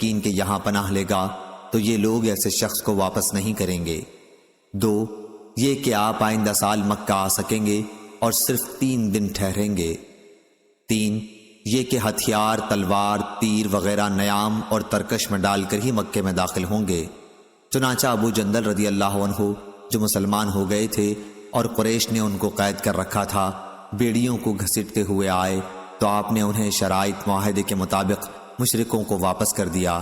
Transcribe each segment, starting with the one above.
مشرکین کے یہاں پناہ لے گا تو یہ لوگ ایسے شخص کو واپس نہیں کریں گے۔ 2 یہ کہ آپ آئندہ سال مکہ آ سکیں گے اور صرف 3 دن ٹھہریں گے۔ 3 یہ کہ ہتھیار، تلوار، تیر وغیرہ نیام اور ترکش میں ڈال کر ہی مکے میں داخل ہوں گے۔ چنانچہ ابو جندل رضی اللہ عنہ جو مسلمان ہو گئے تھے اور قریش نے ان کو قید کر رکھا تھا، بیڑیوں کو گھسیٹتے ہوئے آئے تو آپ نے انہیں شرائط معاہدے کے مطابق مشرکوں کو واپس کر دیا۔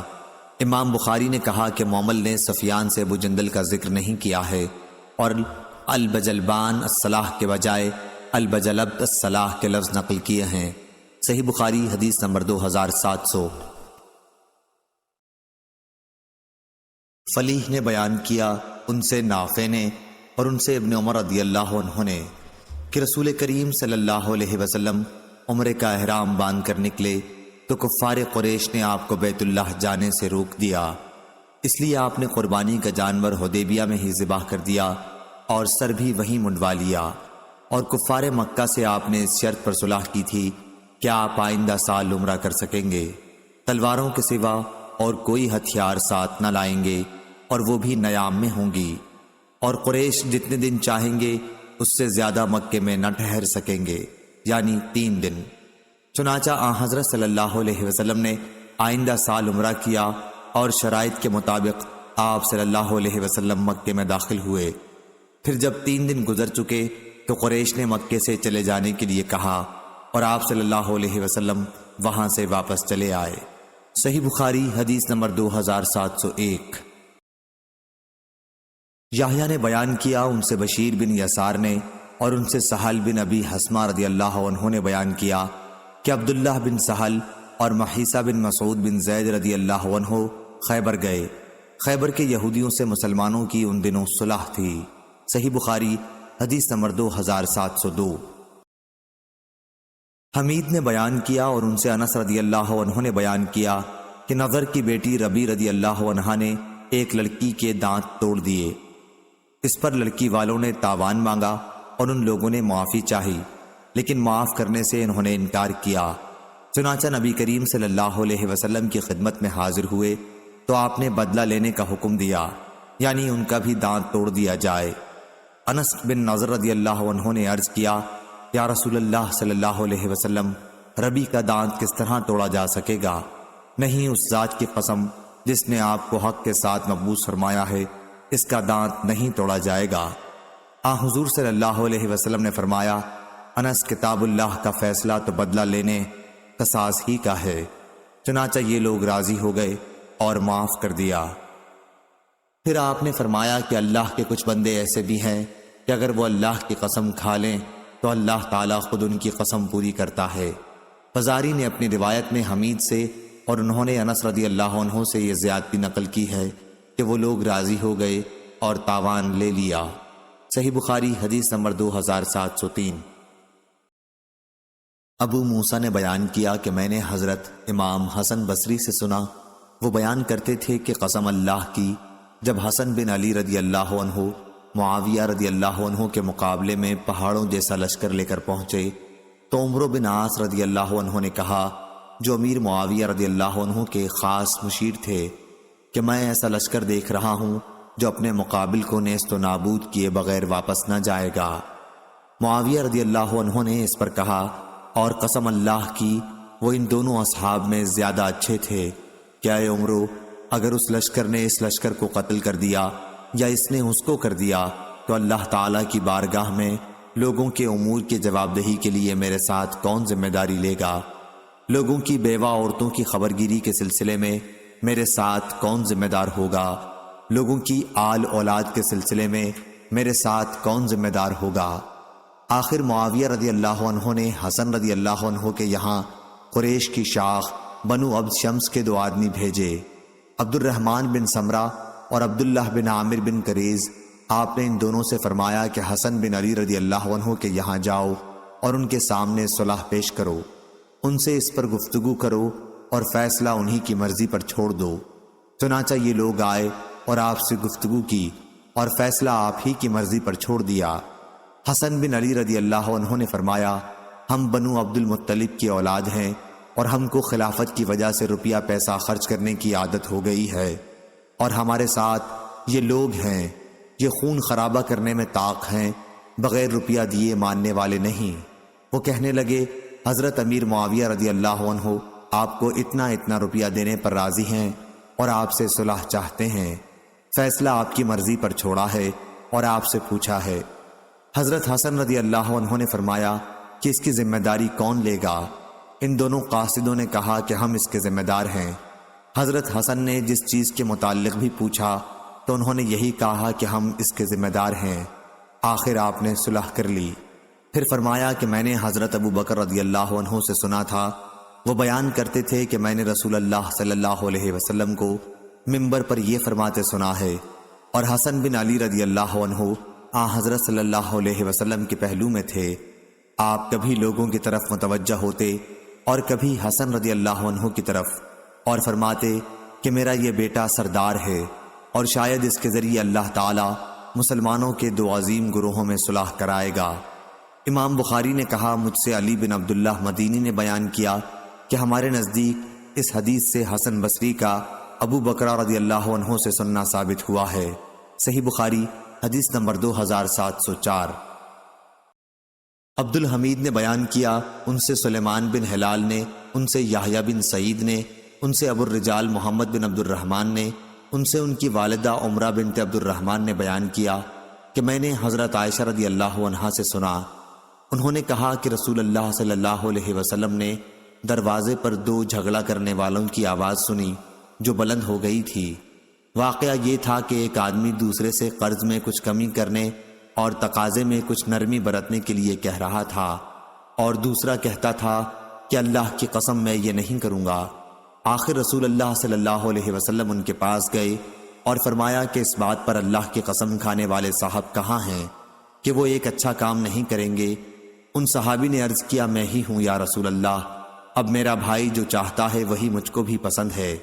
امام بخاری نے کہا کہ معمل نے سفیان سے ابو جندل کا ذکر نہیں کیا ہے اور البجلبان الصلاح کے بجائے البجلبت الصلاح کے لفظ نقل کیے ہیں۔ صحیح بخاری حدیث نمبر 2700۔ فلیح نے بیان کیا ان سے نافع نے اور ان سے ابن عمر رضی اللہ عنہ نے کہ رسول کریم صلی اللہ علیہ وسلم عمرے کا احرام باندھ کر نکلے تو کفار قریش نے آپ کو بیت اللہ جانے سے روک دیا، اس لیے آپ نے قربانی کا جانور حدیبیہ میں ہی ذبح کر دیا اور سر بھی وہیں منڈوا لیا، اور کفار مکہ سے آپ نے اس شرط پر صلح کی تھی کہ آپ آئندہ سال عمرہ کر سکیں گے، تلواروں کے سوا اور کوئی ہتھیار ساتھ نہ لائیں گے اور وہ بھی نیام میں ہوں گی، اور قریش جتنے دن چاہیں گے اس سے زیادہ مکے میں نہ ٹھہر سکیں گے، یعنی 3 دن۔ چنانچہ حضرت صلی اللہ علیہ وسلم نے آئندہ سال عمرہ کیا اور شرائط کے مطابق آپ صلی اللہ علیہ وسلم مکے میں داخل ہوئے۔ پھر جب 3 دن گزر چکے تو قریش نے مکے سے چلے جانے کے لیے کہا اور آپ صلی اللہ علیہ وسلم وہاں سے واپس چلے آئے۔ صحیح بخاری حدیث نمبر 2701۔ یحییٰ نے بیان کیا ان سے بشیر بن یسار نے اور ان سے سہل بن ابی حسمہ رضی اللہ عنہ نے بیان کیا کہ عبداللہ بن سہل اور محیصہ بن مسعود بن زید رضی اللہ عنہ خیبر گئے۔ خیبر کے یہودیوں سے مسلمانوں کی ان دنوں صلح تھی۔ صحیح بخاری حدیث نمبر 2702۔ حمید نے بیان کیا اور ان سے انس رضی اللہ عنہ نے بیان کیا کہ نضر کی بیٹی ربی رضی اللہ عنہا نے ایک لڑکی کے دانت توڑ دیے۔ اس پر لڑکی والوں نے تاوان مانگا اور ان لوگوں نے معافی چاہی، لیکن معاف کرنے سے انہوں نے انکار کیا۔ چنانچہ نبی کریم صلی اللہ علیہ وسلم کی خدمت میں حاضر ہوئے تو آپ نے بدلہ لینے کا حکم دیا، یعنی ان کا بھی دانت توڑ دیا جائے۔ انس بن نضر رضی اللہ عنہ نے عرض کیا، یا رسول اللہ صلی اللہ علیہ وسلم، ربی کا دانت کس طرح توڑا جا سکے گا؟ نہیں، اس ذات کی قسم جس نے آپ کو حق کے ساتھ مبعوث فرمایا ہے، اس کا دانت نہیں توڑا جائے گا۔ حضور صلی اللہ علیہ وسلم نے فرمایا، انس، کتاب اللہ کا فیصلہ تو بدلہ لینے قصاص ہی کا ہے۔ چنانچہ یہ لوگ راضی ہو گئے اور معاف کر دیا۔ پھر آپ نے فرمایا کہ اللہ کے کچھ بندے ایسے بھی ہیں کہ اگر وہ اللہ کی قسم کھا لیں تو اللہ تعالیٰ خود ان کی قسم پوری کرتا ہے۔ فزاری نے اپنی روایت میں حمید سے اور انہوں نے انس رضی اللہ عنہ سے یہ زیادتی نقل کی ہے کہ وہ لوگ راضی ہو گئے اور تاوان لے لیا۔ صحیح بخاری حدیث نمبر 2703۔ ابو موسیٰ نے بیان کیا کہ میں نے حضرت امام حسن بصری سے سنا، وہ بیان کرتے تھے کہ قسم اللہ کی، جب حسن بن علی رضی اللہ عنہ معاویہ رضی اللہ عنہ کے مقابلے میں پہاڑوں جیسا لشکر لے کر پہنچے تو عمرو بن عاص رضی اللہ عنہ نے کہا، جو امیر معاویہ رضی اللہ عنہ کے خاص مشیر تھے، کہ میں ایسا لشکر دیکھ رہا ہوں جو اپنے مقابل کو نیست و نابود کیے بغیر واپس نہ جائے گا۔ معاویہ رضی اللہ عنہ نے اس پر کہا، اور قسم اللہ کی، وہ ان دونوں اصحاب میں زیادہ اچھے تھے۔ کیا اے عمرو، اگر اس لشکر نے اس لشکر کو قتل کر دیا یا اس نے اس کو کر دیا تو اللہ تعالیٰ کی بارگاہ میں لوگوں کے امور کی جواب دہی کے لیے میرے ساتھ کون ذمہ داری لے گا؟ لوگوں کی بیوہ عورتوں کی خبرگیری کے سلسلے میں میرے ساتھ کون ذمہ دار ہوگا؟ لوگوں کی آل اولاد کے سلسلے میں میرے ساتھ کون ذمہ دار ہوگا؟ آخر معاویہ رضی اللہ عنہ نے حسن رضی اللہ عنہ کے یہاں قریش کی شاخ بنو عبد شمس کے 2 آدمی بھیجے، عبد الرحمن بن سمرہ اور عبداللہ بن عامر بن کریز۔ آپ نے ان دونوں سے فرمایا کہ حسن بن علی رضی اللہ عنہ کے یہاں جاؤ اور ان کے سامنے صلح پیش کرو، ان سے اس پر گفتگو کرو اور فیصلہ انہی کی مرضی پر چھوڑ دو۔ چنانچہ یہ لوگ آئے اور آپ سے گفتگو کی اور فیصلہ آپ ہی کی مرضی پر چھوڑ دیا۔ حسن بن علی رضی اللہ عنہ نے فرمایا، ہم بنو عبد المطلب کی اولاد ہیں اور ہم کو خلافت کی وجہ سے روپیہ پیسہ خرچ کرنے کی عادت ہو گئی ہے، اور ہمارے ساتھ یہ لوگ ہیں، یہ خون خرابہ کرنے میں طاق ہیں، بغیر روپیہ دیے ماننے والے نہیں۔ وہ کہنے لگے حضرت امیر معاویہ رضی اللہ عنہ آپ کو اتنا روپیہ دینے پر راضی ہیں اور آپ سے صلح چاہتے ہیں، فیصلہ آپ کی مرضی پر چھوڑا ہے اور آپ سے پوچھا ہے۔ حضرت حسن رضی اللہ عنہ نے فرمایا کہ اس کی ذمہ داری کون لے گا؟ ان دونوں قاصدوں نے کہا کہ ہم اس کے ذمہ دار ہیں۔ حضرت حسن نے جس چیز کے متعلق بھی پوچھا تو انہوں نے یہی کہا کہ ہم اس کے ذمہ دار ہیں۔ آخر آپ نے صلح کر لی۔ پھر فرمایا کہ میں نے حضرت ابو بکر رضی اللہ عنہ سے سنا تھا، وہ بیان کرتے تھے کہ میں نے رسول اللہ صلی اللہ علیہ وسلم کو منبر پر یہ فرماتے سنا ہے، اور حسن بن علی رضی اللہ عنہ حضرت صلی اللہ علیہ وسلم کے پہلو میں تھے۔ آپ کبھی لوگوں کی طرف متوجہ ہوتے اور کبھی حسن رضی اللہ عنہ کی طرف، اور فرماتے کہ میرا یہ بیٹا سردار ہے، اور شاید اس کے ذریعے اللہ تعالی مسلمانوں کے دو عظیم گروہوں میں صلح کرائے گا۔ امام بخاری نے کہا مجھ سے علی بن عبداللہ مدینی نے بیان کیا کہ ہمارے نزدیک اس حدیث سے حسن بصری کا ابو بکر رضی اللہ عنہ سے سننا ثابت ہوا ہے۔ صحیح بخاری حدیث نمبر 2704۔ عبد الحمید نے بیان کیا ان سے سلیمان بن ہلال نے، ان سے یحییٰ بن سعید نے، ان سے ابو الرجال محمد بن عبد الرحمن نے، ان سے ان کی والدہ عمرہ بنت عبد الرحمن نے بیان کیا کہ میں نے حضرت عائشہ رضی اللہ عنہا سے سنا، انہوں نے کہا کہ رسول اللہ صلی اللہ علیہ وسلم نے دروازے پر دو جھگڑا کرنے والوں کی آواز سنی جو بلند ہو گئی تھی۔ واقعہ یہ تھا کہ ایک آدمی دوسرے سے قرض میں کچھ کمی کرنے اور تقاضے میں کچھ نرمی برتنے کے لیے کہہ رہا تھا، اور دوسرا کہتا تھا کہ اللہ کی قسم میں یہ نہیں کروں گا۔ آخر رسول اللہ صلی اللہ علیہ وسلم ان کے پاس گئے اور فرمایا کہ اس بات پر اللہ کی قسم کھانے والے صاحب کہاں ہیں کہ وہ ایک اچھا کام نہیں کریں گے؟ ان صحابی نے عرض کیا میں ہی ہوں یا رسول اللہ، اب میرا بھائی جو چاہتا ہے وہی مجھ کو بھی پسند ہے۔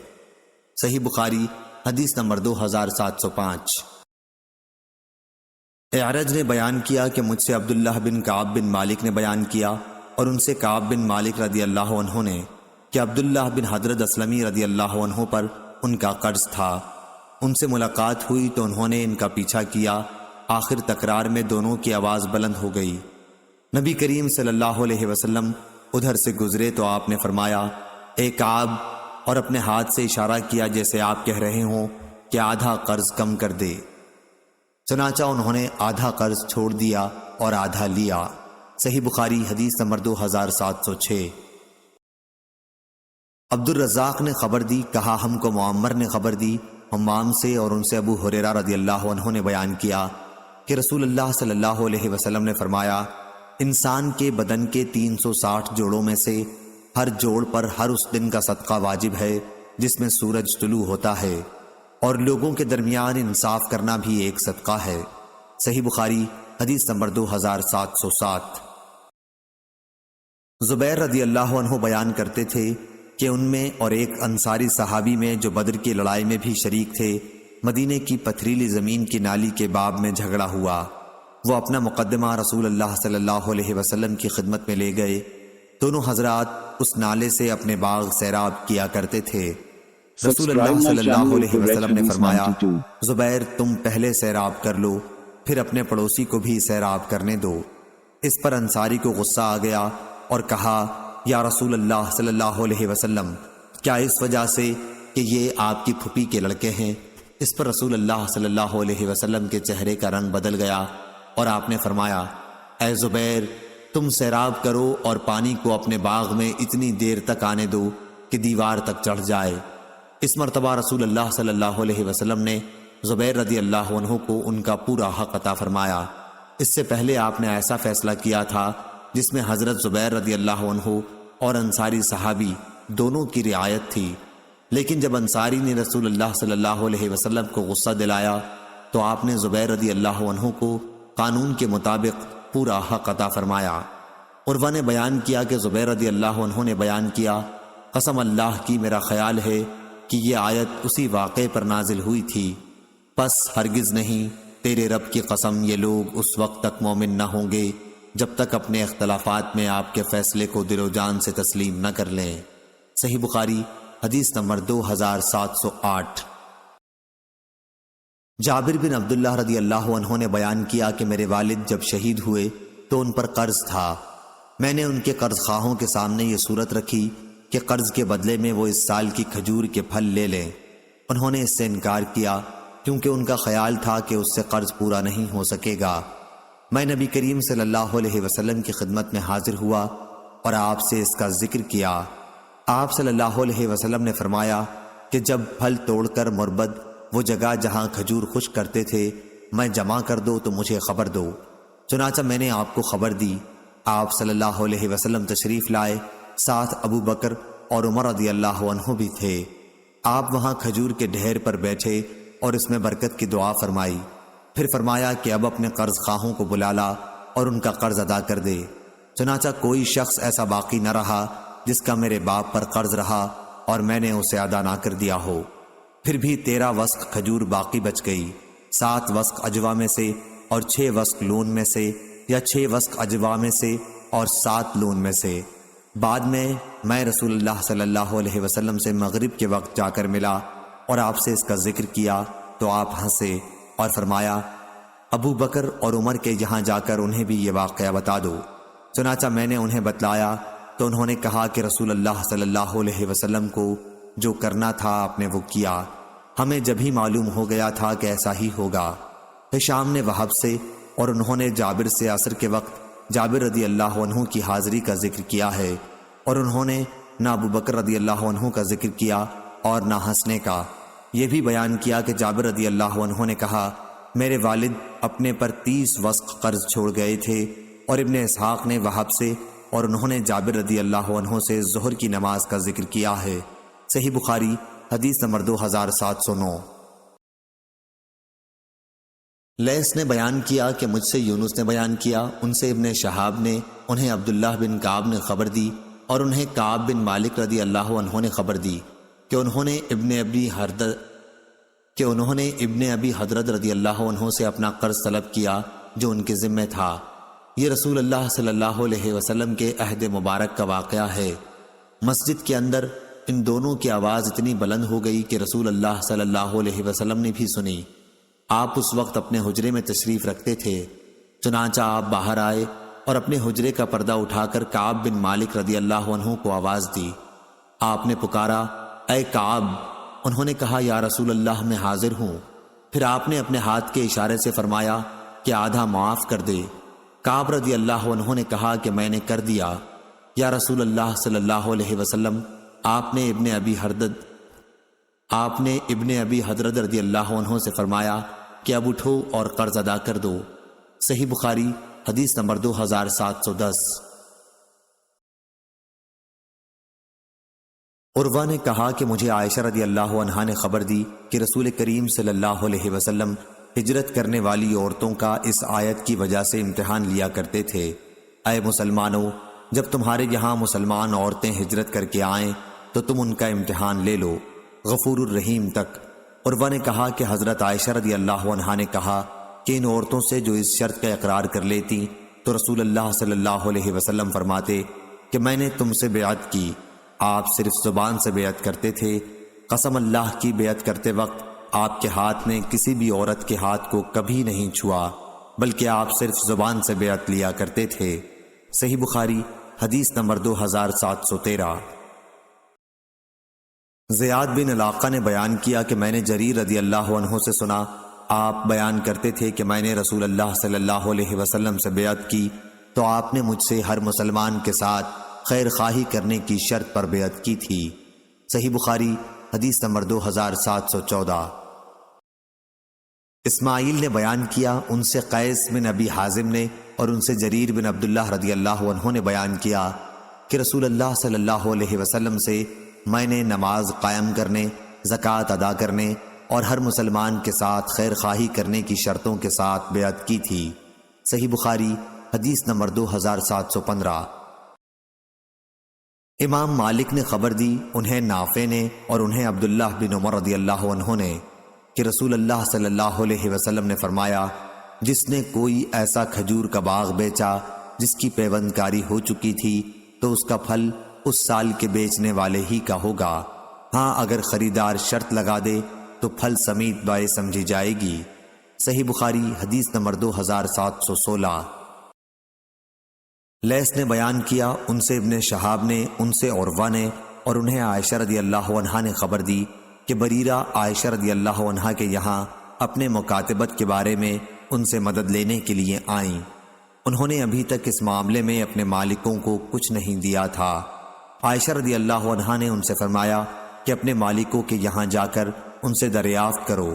صحیح بخاری حدیث نمبر 2705۔ اعرج نے بیان کیا کہ مجھ سے عبداللہ بن کعب بن مالک نے بیان کیا، اور ان سے کعب بن مالک رضی اللہ عنہ نے کہ عبداللہ بن حضرت اسلمی رضی اللہ عنہ پر ان کا قرض تھا۔ ان سے ملاقات ہوئی تو انہوں نے ان کا پیچھا کیا، آخر تکرار میں دونوں کی آواز بلند ہو گئی۔ نبی کریم صلی اللہ علیہ وسلم ادھر سے گزرے تو آپ نے فرمایا اے کعب، اور اپنے ہاتھ سے اشارہ کیا جیسے آپ کہہ رہے ہوں کہ آدھا قرض کم کر دے۔ چنانچہ انہوں نے آدھا قرض چھوڑ دیا اور آدھا لیا۔ صحیح بخاری حدیث نمبر 2706۔ عبد الرزاق نے خبر دی، کہا ہم کو معمر نے خبر دی حمام سے، اور ان سے ابو ہریرہ رضی اللہ عنہ نے بیان کیا کہ رسول اللہ صلی اللہ علیہ وسلم نے فرمایا انسان کے بدن کے 360 جوڑوں میں سے ہر جوڑ پر ہر اس دن کا صدقہ واجب ہے جس میں سورج طلوع ہوتا ہے، اور لوگوں کے درمیان انصاف کرنا بھی ایک صدقہ ہے۔ صحیح بخاری حدیث نمبر 2707۔ زبیر رضی اللہ عنہ بیان کرتے تھے کہ ان میں اور ایک انصاری صحابی میں جو بدر کی لڑائی میں بھی شریک تھے، مدینے کی پتھریلی زمین کی نالی کے باب میں جھگڑا ہوا۔ وہ اپنا مقدمہ رسول اللہ صلی اللہ علیہ وسلم کی خدمت میں لے گئے۔ دونوں حضرات اس نالے سے اپنے باغ سیراب کیا کرتے تھے۔ رسول اللہ صلی اللہ علیہ وسلم نے فرمایا زبیر تم پہلے سیراب کر لو، پھر اپنے پڑوسی کو بھی سیراب کرنے دو۔ اس پر انصاری کو غصہ آ گیا اور کہا یا رسول اللہ صلی اللہ علیہ وسلم، کیا اس وجہ سے کہ یہ آپ کی پھوپھی کے لڑکے ہیں؟ اس پر رسول اللہ صلی اللہ علیہ وسلم کے چہرے کا رنگ بدل گیا اور آپ نے فرمایا اے زبیر تم سیراب کرو اور پانی کو اپنے باغ میں اتنی دیر تک آنے دو کہ دیوار تک چڑھ جائے۔ اس مرتبہ رسول اللہ صلی اللہ علیہ وسلم نے زبیر رضی اللہ عنہ کو ان کا پورا حق عطا فرمایا۔ اس سے پہلے آپ نے ایسا فیصلہ کیا تھا جس میں حضرت زبیر رضی اللہ عنہ اور انصاری صحابی دونوں کی رعایت تھی، لیکن جب انصاری نے رسول اللہ صلی اللہ علیہ وسلم کو غصہ دلایا تو آپ نے زبیر رضی اللہ عنہ کو قانون کے مطابق پورا حق عطا فرمایا۔ عروہ نے بیان کیا کہ زبیر رضی اللہ عنہ نے بیان کیا قسم اللہ کی میرا خیال ہے کہ یہ آیت اسی واقعے پر نازل ہوئی تھی، پس ہرگز نہیں تیرے رب کی قسم یہ لوگ اس وقت تک مومن نہ ہوں گے جب تک اپنے اختلافات میں آپ کے فیصلے کو دل و جان سے تسلیم نہ کر لیں۔ صحیح بخاری حدیث نمبر 2708۔ جابر بن عبداللہ رضی اللہ عنہ نے بیان کیا کہ میرے والد جب شہید ہوئے تو ان پر قرض تھا۔ میں نے ان کے قرض خواہوں کے سامنے یہ صورت رکھی کہ قرض کے بدلے میں وہ اس سال کی کھجور کے پھل لے لیں۔ انہوں نے اس سے انکار کیا کیونکہ ان کا خیال تھا کہ اس سے قرض پورا نہیں ہو سکے گا۔ میں نبی کریم صلی اللہ علیہ وسلم کی خدمت میں حاضر ہوا اور آپ سے اس کا ذکر کیا۔ آپ صلی اللہ علیہ وسلم نے فرمایا کہ جب پھل توڑ کر مربد وہ جگہ جہاں کھجور خشک کرتے تھے میں جمع کر دو تو مجھے خبر دو۔ چنانچہ میں نے آپ کو خبر دی۔ آپ صلی اللہ علیہ وسلم تشریف لائے، ساتھ ابو بکر اور عمر رضی اللہ عنہ بھی تھے۔ آپ وہاں کھجور کے ڈھیر پر بیٹھے اور اس میں برکت کی دعا فرمائی۔ پھر فرمایا کہ اب اپنے قرض خواہوں کو بلا لا اور ان کا قرض ادا کر دے۔ چنانچہ کوئی شخص ایسا باقی نہ رہا جس کا میرے باپ پر قرض رہا اور میں نے اسے ادا نہ کر دیا ہو۔ پھر بھی 13 وسق کھجور باقی بچ گئی، 7 وسق اجوا میں سے اور 6 وسق لون میں سے، یا 6 وسق اجوا میں سے اور 7 لون میں سے۔ بعد میں رسول اللہ صلی اللہ علیہ وسلم سے مغرب کے وقت جا کر ملا اور آپ سے اس کا ذکر کیا تو آپ ہنسے اور فرمایا ابو بکر اور عمر کے یہاں جا کر انہیں بھی یہ واقعہ بتا دو۔ چنانچہ میں نے انہیں بتلایا تو انہوں نے کہا کہ رسول اللہ صلی اللہ علیہ وسلم کو جو کرنا تھا آپ نے وہ کیا، ہمیں جب ہی معلوم ہو گیا تھا کہ ایسا ہی ہوگا۔ ہشام نے وہب سے اور انہوں نے جابر سے عصر کے وقت جابر رضی اللہ عنہ کی حاضری کا ذکر کیا ہے، اور انہوں نے نہ ابو بکر رضی اللہ عنہ کا ذکر کیا اور نہ ہنسنے کا۔ یہ بھی بیان کیا کہ جابر رضی اللہ عنہ نے کہا میرے والد اپنے پر 30 وسق قرض چھوڑ گئے تھے، اور ابن اسحاق نے وہب سے اور انہوں نے جابر رضی اللہ عنہ سے ظہر کی نماز کا ذکر کیا ہے۔ صحیح بخاری حدیث نمبر 2709۔ لیث نے بیان کیا کہ مجھ سے یونس نے بیان کیا، ان سے ابن شہاب نے انہیں عبداللہ بن کعب نے خبر دی، اور انہیں کعب بن مالک رضی اللہ عنہ نے خبر دی کہ انہوں نے ابن ابی حضرت رضی اللہ عنہ سے اپنا قرض طلب کیا جو ان کے ذمہ تھا۔ یہ رسول اللہ صلی اللہ علیہ وسلم کے عہد مبارک کا واقعہ ہے۔ مسجد کے اندر ان دونوں کی آواز اتنی بلند ہو گئی کہ رسول اللہ صلی اللہ علیہ وسلم نے بھی سنی۔ آپ اس وقت اپنے حجرے میں تشریف رکھتے تھے، چنانچہ آپ باہر آئے اور اپنے حجرے کا پردہ اٹھا کر کعب بن مالک رضی اللہ عنہ کو آواز دی۔ آپ نے پکارا اے کعب، انہوں نے کہا یا رسول اللہ میں حاضر ہوں۔ پھر آپ نے اپنے ہاتھ کے اشارے سے فرمایا کہ آدھا معاف کر دے۔ کعب رضی اللہ عنہ نے کہا کہ میں نے کر دیا یا رسول اللہ صلی اللہ علیہ وسلم۔ آپ نے ابن ابی حضرت رضی اللہ عنہ سے فرمایا کہ اب اٹھو اور قرض ادا کر دو۔ صحیح بخاری حدیث نمبر 2710۔ عروہ نے کہا کہ مجھے عائشہ رضی اللہ عنہا نے خبر دی کہ رسول کریم صلی اللہ علیہ وسلم ہجرت کرنے والی عورتوں کا اس آیت کی وجہ سے امتحان لیا کرتے تھے۔ اے مسلمانوں، جب تمہارے یہاں مسلمان عورتیں ہجرت کر کے آئیں تو تم ان کا امتحان لے لو، غفور الرحیم تک۔ عروہ نے کہا کہ حضرت عائشہ رضی اللہ عنہا نے کہا کہ ان عورتوں سے جو اس شرط کا اقرار کر لیتی تو رسول اللہ صلی اللہ علیہ وسلم فرماتے کہ میں نے تم سے بیعت کی۔ آپ صرف زبان سے بیعت کرتے تھے۔ قسم اللہ کی بیعت کرتے وقت آپ کے ہاتھ نے کسی بھی عورت کے ہاتھ کو کبھی نہیں چھوا، بلکہ آپ صرف زبان سے بیعت لیا کرتے تھے۔ صحیح بخاری حدیث نمبر 2713۔ زیاد بن علاقہ نے بیان کیا کہ میں نے جریر رضی اللہ عنہ سے سنا، آپ بیان کرتے تھے کہ میں نے رسول اللہ صلی اللہ علیہ وسلم سے بیعت کی تو آپ نے مجھ سے ہر مسلمان کے ساتھ خیر خواہی کرنے کی شرط پر بیعت کی تھی۔ صحیح بخاری حدیث نمبر 2714۔ اسماعیل نے بیان کیا، ان سے قیس بن ابی حازم نے اور ان سے جریر بن عبداللہ رضی اللہ عنہ نے بیان کیا کہ رسول اللہ صلی اللہ علیہ وسلم سے میں نے نماز قائم کرنے، زکوٰۃ ادا کرنے اور ہر مسلمان کے ساتھ خیر خواہی کرنے کی شرطوں کے ساتھ بیعت کی تھی۔ صحیح بخاری حدیث نمبر 2715۔ امام مالک نے خبر دی، انہیں نافع نے اور انہیں عبداللہ بن عمر رضی اللہ عنہ نے، کہ رسول اللہ صلی اللہ علیہ وسلم نے فرمایا جس نے کوئی ایسا کھجور کا باغ بیچا جس کی پیوند کاری ہو چکی تھی تو اس کا پھل اس سال کے بیچنے والے ہی کا ہوگا۔ ہاں اگر خریدار شرط لگا دے تو پھل سمیت بائع سمجھی جائے گی۔ صحیح بخاری حدیث نمبر 2716۔ لیث نے بیان کیا، ان سے ابن شہاب نے، ان سے عروہ نے، اور انہیں عائشہ رضی اللہ عنہا نے خبر دی کہ بریرہ عائشہ رضی اللہ عنہا کے یہاں اپنے مکاتبت کے بارے میں ان سے مدد لینے کے لیے آئیں۔ انہوں نے ابھی تک اس معاملے میں اپنے مالکوں کو کچھ نہیں دیا تھا۔ عائشہ رضی اللہ عنہا نے ان سے فرمایا کہ اپنے مالکوں کے یہاں جا کر ان سے دریافت کرو،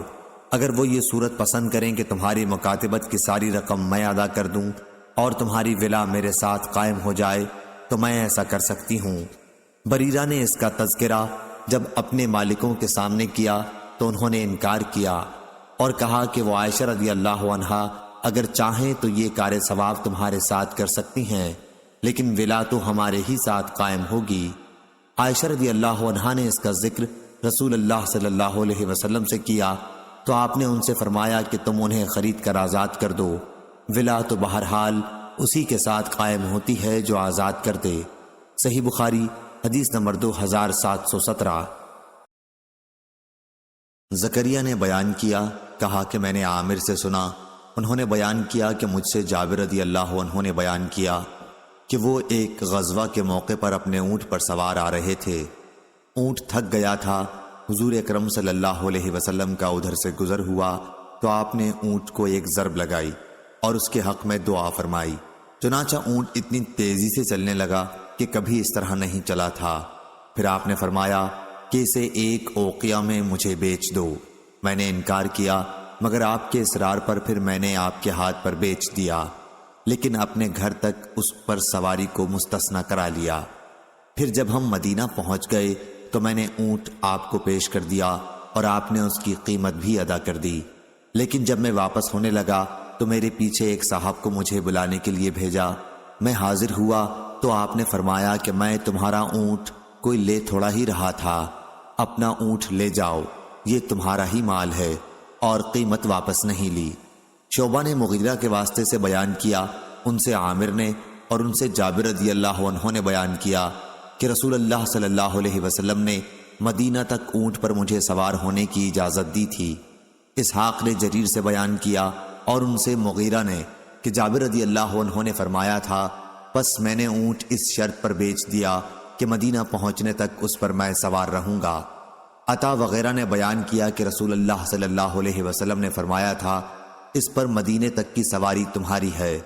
اگر وہ یہ صورت پسند کریں کہ تمہاری مکاتبت کی ساری رقم میں ادا کر دوں اور تمہاری ولا میرے ساتھ قائم ہو جائے تو میں ایسا کر سکتی ہوں۔ بریرہ نے اس کا تذکرہ جب اپنے مالکوں کے سامنے کیا تو انہوں نے انکار کیا اور کہا کہ وہ عائشہ رضی اللہ عنہا اگر چاہیں تو یہ کار ثواب تمہارے ساتھ کر سکتی ہیں، لیکن ولا تو ہمارے ہی ساتھ قائم ہوگی۔ عائشہ رضی اللہ عنہا نے اس کا ذکر رسول اللہ صلی اللہ علیہ وسلم سے کیا تو آپ نے ان سے فرمایا کہ تم انہیں خرید کر آزاد کر دو، ولا تو بہرحال اسی کے ساتھ قائم ہوتی ہے جو آزاد کر دے۔ صحیح بخاری حدیث نمبر 2717۔ زکریا نے بیان کیا، کہا کہ میں نے عامر سے سنا، انہوں نے بیان کیا کہ مجھ سے جابر رضی اللہ عنہ نے بیان کیا کہ وہ ایک غزوہ کے موقع پر اپنے اونٹ پر سوار آ رہے تھے۔ اونٹ تھک گیا تھا، حضور اکرم صلی اللہ علیہ وسلم کا ادھر سے گزر ہوا تو آپ نے اونٹ کو ایک ضرب لگائی اور اس کے حق میں دعا فرمائی، چنانچہ اونٹ اتنی تیزی سے چلنے لگا کہ کبھی اس طرح نہیں چلا تھا۔ پھر آپ نے فرمایا کہ اسے ایک اوقیہ میں مجھے بیچ دو۔ میں نے انکار کیا، مگر آپ کے اصرار پر پھر میں نے آپ کے ہاتھ پر بیچ دیا، لیکن اپنے گھر تک اس پر سواری کو مستثنی کرا لیا۔ پھر جب ہم مدینہ پہنچ گئے تو میں نے اونٹ آپ کو پیش کر دیا اور آپ نے اس کی قیمت بھی ادا کر دی، لیکن جب میں واپس ہونے لگا تو میرے پیچھے ایک صاحب کو مجھے بلانے کے لیے بھیجا۔ میں حاضر ہوا تو آپ نے فرمایا کہ میں تمہارا اونٹ کوئی لے تھوڑا ہی رہا تھا، اپنا اونٹ لے جاؤ، یہ تمہارا ہی مال ہے، اور قیمت واپس نہیں لی۔ شعبہ نے مغیرہ کے واسطے سے بیان کیا، ان سے عامر نے اور ان سے جابر رضی اللہ عنہ نے بیان کیا کہ رسول اللہ صلی اللہ علیہ وسلم نے مدینہ تک اونٹ پر مجھے سوار ہونے کی اجازت دی تھی۔ اسحاق نے جریر سے بیان کیا اور ان سے مغیرہ نے کہ جابر رضی اللہ عنہ نے فرمایا تھا، پس میں نے اونٹ اس شرط پر بیچ دیا کہ مدینہ پہنچنے تک اس پر میں سوار رہوں گا۔ عطا وغیرہ نے بیان کیا کہ رسول اللہ صلی اللہ علیہ وسلم نے فرمایا تھا، اس پر مدینے تک کی سواری تمہاری ہے۔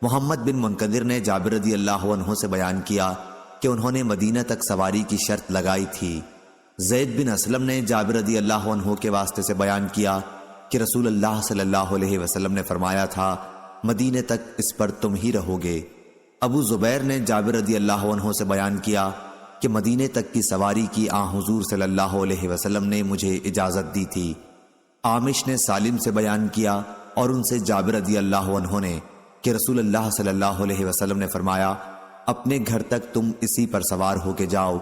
محمد بن منقدر نے جابر رضی اللہ عنہ سے بیان کیا کہ انہوں نے مدینہ تک سواری کی شرط لگائی تھی۔ زید بن اسلم نے جابر رضی اللہ عنہ کے واسطے سے بیان کیا کہ رسول اللہ صلی اللہ علیہ وسلم نے فرمایا تھا، مدینے تک اس پر تم ہی رہو گے۔ ابو زبیر نے جابر رضی اللہ عنہ سے بیان کیا کہ مدینے تک کی سواری کی حضور صلی اللہ علیہ وسلم نے مجھے اجازت دی تھی۔ عامش نے سالم سے بیان کیا اور ان سے جابر رضی اللہ عنہ نے کہ رسول اللہ صلی اللہ علیہ وسلم نے فرمایا، اپنے گھر تک تم اسی پر سوار ہو کے جاؤ۔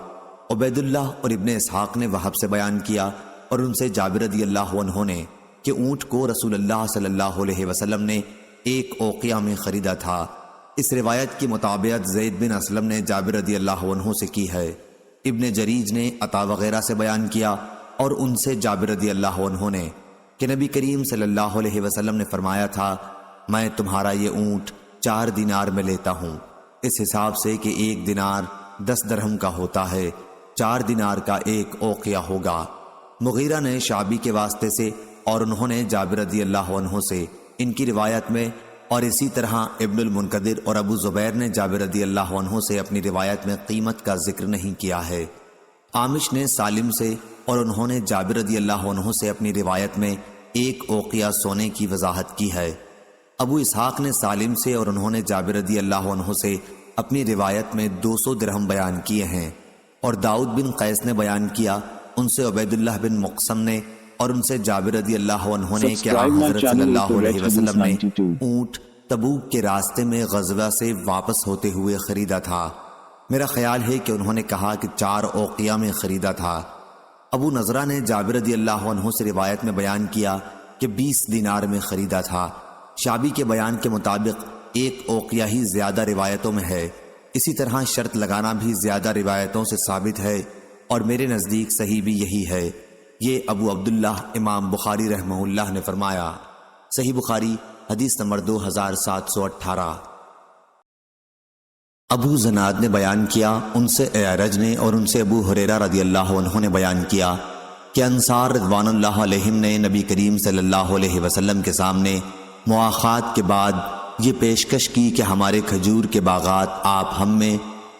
عبید اللہ اور ابن اسحاق نے وہب سے بیان کیا اور ان سے جابر رضی اللہ عنہ نے کہ اونٹ کو رسول اللہ صلی اللہ علیہ وسلم نے ایک اوقیہ میں خریدا تھا۔ اس روایت کی مطابقت زید بن اسلم نے جابر رضی اللہ عنہ سے کی ہے۔ ابن جریج نے عطا وغیرہ سے بیان کیا اور ان سے جابر رضی اللہ عنہ نے کہ نبی کریم صلی اللہ علیہ وسلم نے فرمایا تھا، میں تمہارا یہ اونٹ 4 دینار میں لیتا ہوں، اس حساب سے کہ 1 دینار 10 درہم کا ہوتا ہے، 4 دینار کا ایک اوقیہ ہوگا۔ مغیرہ نے شعبی کے واسطے سے اور انہوں نے جابر رضی اللہ عنہ سے ان کی روایت میں، اور اسی طرح ابن المنقدر اور ابو زبیر نے جابر رضی اللہ عنہ سے اپنی روایت میں قیمت کا ذکر نہیں کیا ہے۔ عامش نے سالم سے اور انہوں نے جابر رضی اللہ عنہ سے اپنی روایت میں 1 اوقیہ سونے کی وضاحت کی ہے۔ ابو اسحاق نے سالم سے اور انہوں نے جابر رضی اللہ عنہ سے اپنی روایت میں 200 درہم بیان کیے ہیں، اور داؤد بن قیس نے بیان کیا، ان سے عبید اللہ بن مقسم نے اور ان سے جابر رضی اللہ عنہ نے کہ حضرت صلی اللہ علیہ وسلم نے اونٹ تبوک کے راستے میں غزوہ سے واپس ہوتے ہوئے خریدا تھا۔ میرا خیال ہے کہ انہوں نے کہا کہ 4 اوقیہ میں خریدا تھا۔ ابو نضرہ نے جابر رضی اللہ عنہ سے روایت میں بیان کیا کہ 20 دینار میں خریدا تھا۔ شعبی کے بیان کے مطابق 1 اوقیہ ہی زیادہ روایتوں میں ہے، اسی طرح شرط لگانا بھی زیادہ روایتوں سے ثابت ہے اور میرے نزدیک صحیح بھی یہی ہے۔ یہ ابو عبداللہ امام بخاری رحمہ اللہ نے فرمایا۔ صحیح بخاری حدیث نمبر 2718۔ ابو زناد نے بیان کیا، ان سے اعرج نے اور ان سے ابو ہریرہ رضی اللہ عنہ نے بیان کیا کہ انصار رضوان اللہ علیہم نے نبی کریم صلی اللہ علیہ وسلم کے سامنے مواخات کے بعد یہ پیشکش کی کہ ہمارے کھجور کے باغات آپ ہم میں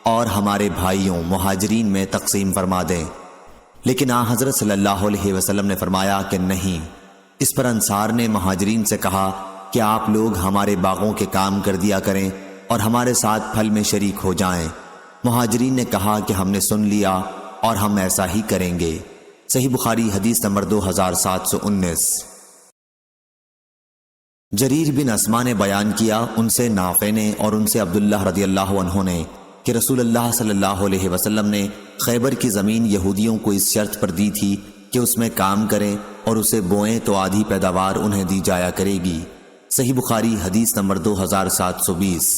اور ہمارے بھائیوں مہاجرین میں تقسیم فرما دیں، لیکن آن حضرت صلی اللہ علیہ وسلم نے فرمایا کہ نہیں۔ اس پر انصار نے مہاجرین سے کہا کہ آپ لوگ ہمارے باغوں کے کام کر دیا کریں اور ہمارے ساتھ پھل میں شریک ہو جائیں۔ مہاجرین نے کہا کہ ہم نے سن لیا اور ہم ایسا ہی کریں گے۔ صحیح بخاری حدیث نمبر 2719۔ جریر بن اسما نے بیان کیا، ان سے نافع نے اور ان سے عبداللہ رضی اللہ عنہ نے کہ رسول اللہ صلی اللہ علیہ وسلم نے خیبر کی زمین یہودیوں کو اس شرط پر دی تھی کہ اس میں کام کریں اور اسے بوئیں تو آدھی پیداوار انہیں دی جایا کرے گی۔ صحیح بخاری حدیث نمبر 2720۔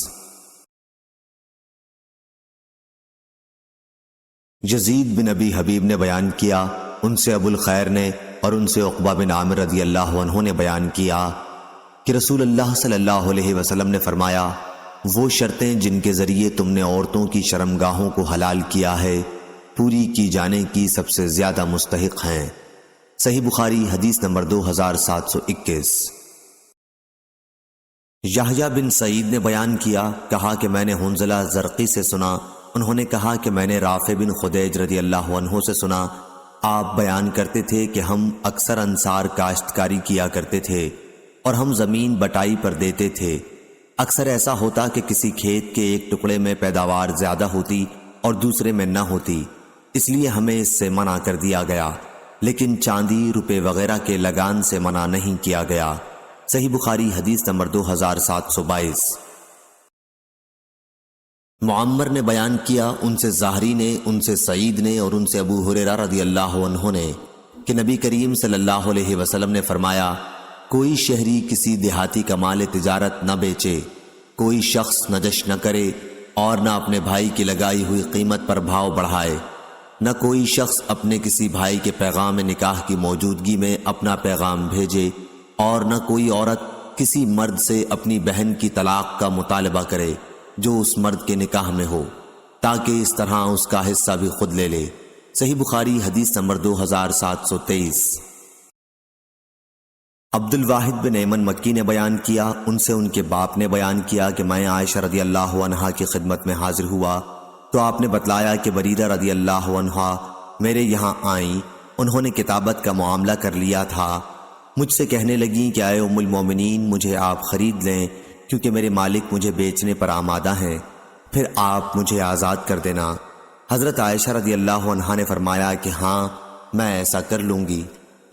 یزید بن ابی حبیب نے بیان کیا، ان سے ابو الخیر نے اور ان سے عقبہ بن عامر رضی اللہ عنہ نے بیان کیا کہ رسول اللہ صلی اللہ علیہ وسلم نے فرمایا، وہ شرطیں جن کے ذریعے تم نے عورتوں کی شرمگاہوں کو حلال کیا ہے پوری کی جانے کی سب سے زیادہ مستحق ہیں۔ صحیح بخاری حدیث نمبر 2721۔ یحییٰ بن سعید نے بیان کیا، کہا کہ میں نے حنظلہ زرقی سے سنا، انہوں نے کہا کہ میں نے رافع بن خدیج رضی اللہ عنہ سے سنا، آپ بیان کرتے تھے کہ ہم اکثر انصار کاشتکاری کیا کرتے تھے اور ہم زمین بٹائی پر دیتے تھے۔ اکثر ایسا ہوتا کہ کسی کھیت کے ایک ٹکڑے میں پیداوار زیادہ ہوتی اور دوسرے میں نہ ہوتی، اس لیے ہمیں اس سے منع کر دیا گیا، لیکن چاندی روپے وغیرہ کے لگان سے منع نہیں کیا گیا۔ صحیح بخاری حدیث نمبر 2722۔ معمر نے بیان کیا، ان سے زہری نے، ان سے سعید نے اور ان سے ابو ہریرہ رضی اللہ عنہ نے کہ نبی کریم صلی اللہ علیہ وسلم نے فرمایا، کوئی شہری کسی دیہاتی کا مال تجارت نہ بیچے، کوئی شخص نجش نہ کرے اور نہ اپنے بھائی کی لگائی ہوئی قیمت پر بھاؤ بڑھائے، نہ کوئی شخص اپنے کسی بھائی کے پیغام نکاح کی موجودگی میں اپنا پیغام بھیجے، اور نہ کوئی عورت کسی مرد سے اپنی بہن کی طلاق کا مطالبہ کرے جو اس مرد کے نکاح میں ہو، تاکہ اس طرح اس کا حصہ بھی خود لے لے۔ صحیح بخاری حدیث نمبر 2723۔ عبد الواحد بن ایمن مکی نے بیان کیا، ان سے ان کے باپ نے بیان کیا کہ میں عائشہ رضی اللہ عنہا کی خدمت میں حاضر ہوا تو آپ نے بتلایا کہ بریرہ رضی اللہ عنہا میرے یہاں آئیں، انہوں نے کتابت کا معاملہ کر لیا تھا، مجھ سے کہنے لگیں کہ اے ام المومنین، مجھے آپ خرید لیں کیونکہ میرے مالک مجھے بیچنے پر آمادہ ہیں، پھر آپ مجھے آزاد کر دینا۔ حضرت عائشہ رضی اللہ عنہا نے فرمایا کہ ہاں میں ایسا کر لوں گی،